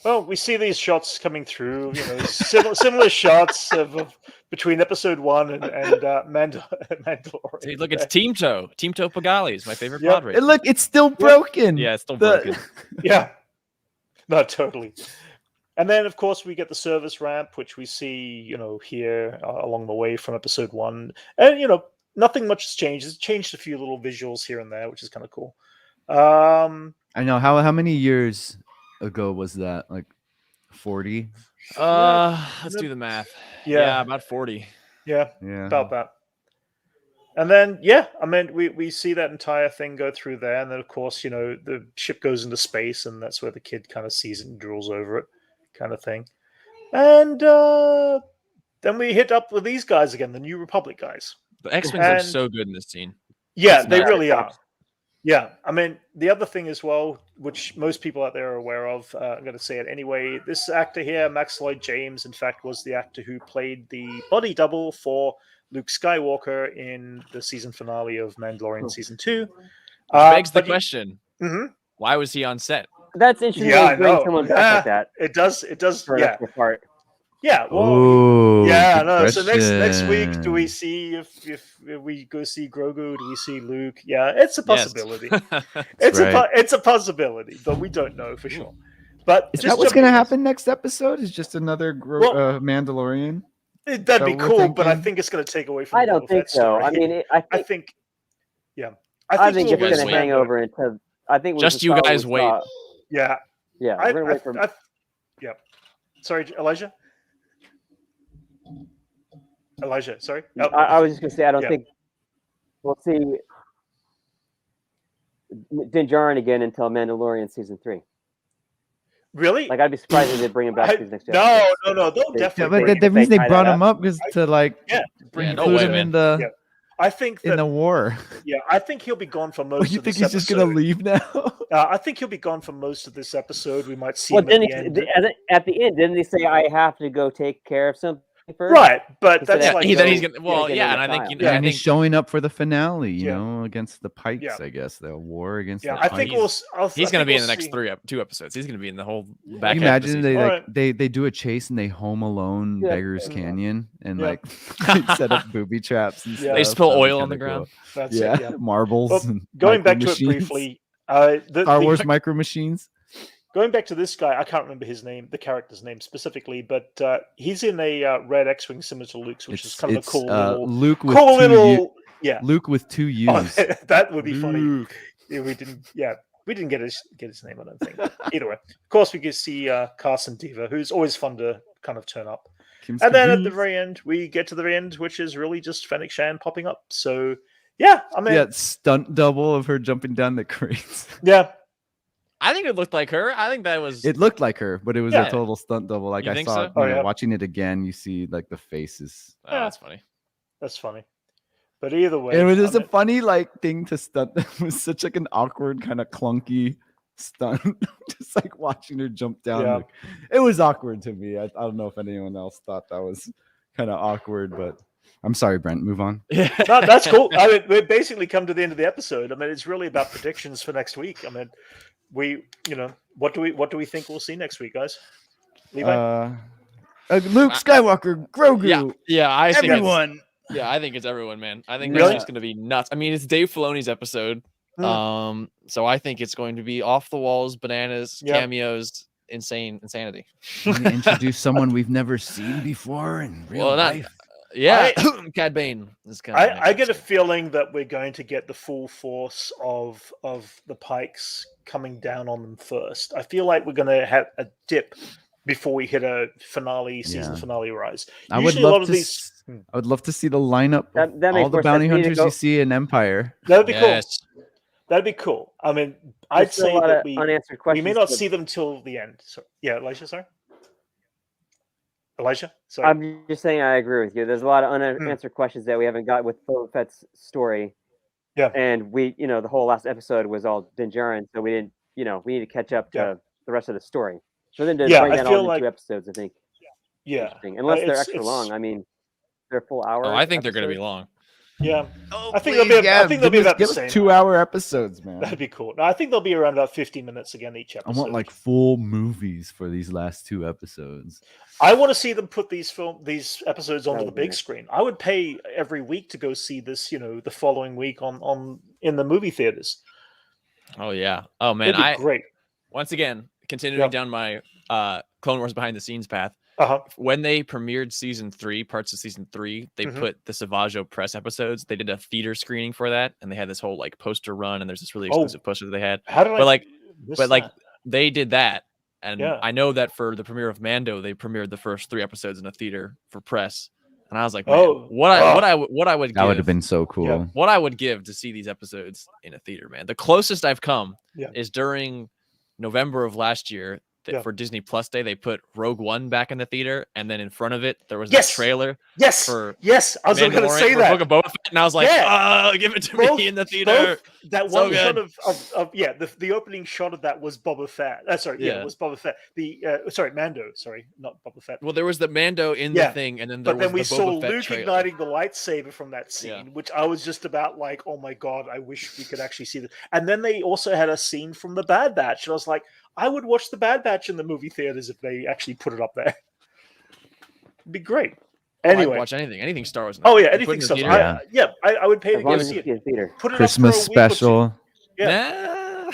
Well, we see these shots coming through, similar shots of between episode 1 and Mandalorian. See, look, it's Team Toe Pagali is my favorite pod race. And look, it's still broken. Yeah, it's still broken. Yeah, no, totally. And then, of course, we get the service ramp, which we see, here along the way from episode 1, and nothing much has changed. It's changed a few little visuals here and there, which is kind of cool. I know how many years ago was that? Like 40? Let's do the math. Yeah, about 40. Yeah, about that. And then, we see that entire thing go through there, and then of course, the ship goes into space, and that's where the kid kind of sees it and drools over it, kind of thing. And then we hit up with these guys again, the New Republic guys. The X-Wings look so good in this scene. Yeah, they really are. Yeah, the other thing as well, which most people out there are aware of, I'm going to say it anyway, this actor here, Max Lloyd James, in fact, was the actor who played the body double for Luke Skywalker in the season finale of Mandalorian Season 2. Which begs the question, why was he on set? That's interesting to bring someone back like that. It does, for part. Yeah, well, so next week, do we see if we go see Grogu? Do we see Luke? Yeah, it's a possibility. It's a possibility, but we don't know for sure. But is that what's going to happen next episode? Is just another Mandalorian? That'd be cool, but I think it's going to take away from. I don't think so. I think it's going to hang over until I think. Just you guys wait. Yeah. We're gonna wait for. Yeah. Sorry, Elijah. Sorry. Oh. I was just gonna say I don't think we'll see Din Djarin again until Mandalorian season 3. Really? Like I'd be surprised if they bring him back these next. No. They'll definitely. But the reason they brought him up was to include him in the. Yeah. I think in the war. Yeah, I think he'll be gone for most. You think he's just gonna leave now? I think he'll be gone for most of this episode. We might see him at the end. Didn't he say, "I have to go take care of something first"? Right, but that's he's gonna. Well, yeah, and I think and he's showing up for the finale. Against the Pikes. I guess the war against. Yeah, the I think he's gonna be in the next 2 episodes. He's gonna be in the whole back. Can you imagine they do a chase and they Home Alone Beggars Canyon and they set up booby traps and stuff. They spill oil on the ground. That's it. Marbles. Well, and going back to it briefly, Star Wars Micro Machines. Going back to this guy, I can't remember his name, the character's name specifically, but he's in a red X-wing similar to Luke's, which is kind of a cool little Luke with Luke with 2 U's. Oh, that would be funny. Yeah, we didn't get his name, I don't think. Either way, of course, we get to see Carson Diva, who's always fun to kind of turn up. And then at the very end, we get to the very end, which is really just Fennec Shand popping up. So stunt double of her jumping down the crates. Yeah. I think it looked like her. I think that was. It looked like her, but it was a total stunt double. Like I saw, so? Watching it again, you see like the faces. Oh, that's funny. That's funny. But either way, it was just a funny thing to stunt. It was such an awkward kind of clunky stunt. Just like watching her jump down. Yeah. It was awkward to me. I don't know if anyone else thought that was kind of awkward, but I'm sorry, Brent. Move on. No, that's cool. I mean, we've basically come to the end of the episode. I mean, it's really about predictions for next week. I mean, what do we think we'll see next week, guys? Levi? Luke Skywalker, Grogu. Yeah, I think everyone. I think it's everyone, man. I think next week's going to be nuts. I mean, it's Dave Filoni's episode. So I think it's going to be off the walls, bananas, cameos, insanity. Introduce someone we've never seen before in real life. Cad Bane is I get a feeling that we're going to get the full force of the Pikes coming down on them first. I feel like we're going to have a dip before we hit a season finale rise. I would love to see the lineup of all the bounty hunters you see in Empire. That would be cool. That'd be cool. I mean, I'd say that we may not see them till the end. So, yeah, Elijah, sorry. Elijah? Sorry. I'm just saying I agree with you. There's a lot of unanswered questions that we haven't got with Boba Fett's story. Yeah. And we, the whole last episode was all Din Djarin, so we didn't, we need to catch up to the rest of the story. So then to bring that all in 2 episodes, I think. Yeah. Unless they're extra long. I mean, they're full hour. Oh, I think they're going to be long. Yeah. I think they'll be about the same. 2-hour episodes, man. That'd be cool. No, I think they'll be around about 50 minutes again each episode. I want like full movies for these last 2 episodes. I want to see them put these episodes onto the big screen. I would pay every week to go see this, the following week in the movie theaters. Oh yeah. Oh man, great. Once again, continuing down my Clone Wars behind the scenes path. When they premiered parts of season 3, they put the Savaggio press episodes. They did a theater screening for that, and they had this whole like poster run, and there's this really exclusive poster that they had. They did that, and I know that for the premiere of Mando, they premiered the first 3 episodes in a theater for press, and I was like, man, what I would give, that would have been so cool. Yeah. What I would give to see these episodes in a theater, man. The closest I've come is during November of last year. For Disney Plus Day, they put Rogue One back in the theater, and then in front of it there was a trailer. I was going to say that Book of Boba Fett, and I was like, give it to me in the theater. That one shot of the opening shot of that was Boba Fett. It was Boba Fett. Mando. Sorry, not Boba Fett. Well, there was the Mando in the thing, and then we saw Luke trailer. igniting the lightsaber from that scene, which I was just about like, oh my god, I wish we could actually see this. And then they also had a scene from the Bad Batch, and I was like, I would watch the Bad Batch in the movie theaters if they actually put it up there. It'd be great. Anyway, I'd watch anything Star Wars. Oh yeah, anything Star Wars. I would pay to go see it. Theater. Put it Christmas special. Yeah.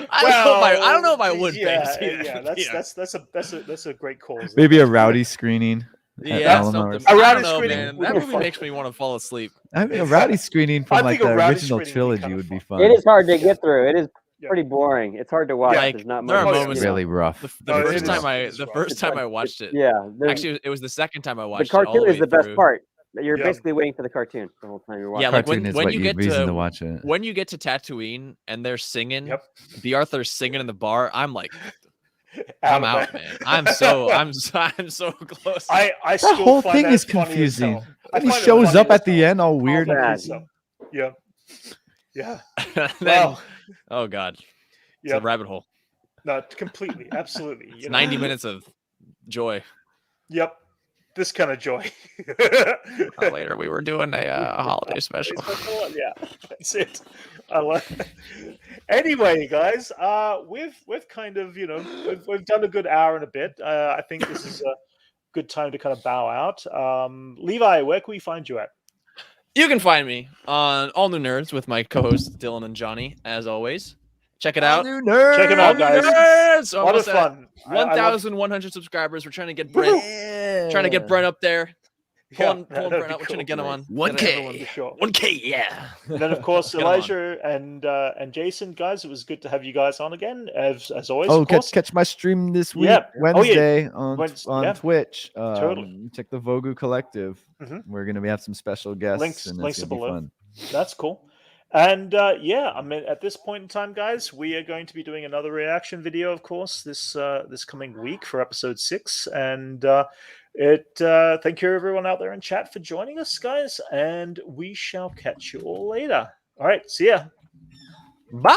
I don't know if I would pay to see that. That's a great call. Maybe a rowdy screening. Yeah, a rowdy screening. That movie makes me want to fall asleep. I mean, a rowdy screening from like the original trilogy would be fun. It is hard to get through. It is pretty boring. It's hard to watch. There's not much. There are moments really rough. The first time I watched it. Yeah. Actually, it was the second time I watched it. The cartoon is the best part. You're basically waiting for the cartoon the whole time you're watching. Yeah, like when you get to watch it. When you get to Tatooine and they're singing, B. Arthur's singing in the bar, I'm like, I'm out, man. I'm so close. That whole thing is confusing. He shows up at the end all weird. Yeah. Oh god. It's a rabbit hole. No, completely, absolutely. It's 90 minutes of joy. Yep. This kind of joy. Later we were doing a holiday special. Yeah, that's it. I love it. Anyway, guys, we've kind of we've done a good hour and a bit. I think this is a good time to kind of bow out. Levi, where can we find you at? You can find me on All New Nerds with my co-hosts Dylan and Johnny, as always. Check it out. New nerds. Check it out, guys. Nerds. A lot of fun. 1,100 subscribers. We're trying to get Brent up there. Pulling Brent out. We're trying to get him on 1K. 1K, yeah. And then of course Elijah and Jason, guys. It was good to have you guys on again, as always. Oh, catch my stream this week, Wednesday on Twitch. Totally. Check the Vogu Collective. We're gonna have some special guests. Links below. Fun. That's cool. And I mean, at this point in time, guys, we are going to be doing another reaction video, of course, this coming week for episode 6. And thank you everyone out there in chat for joining us, guys, and we shall catch you all later. All right, see ya. Bye.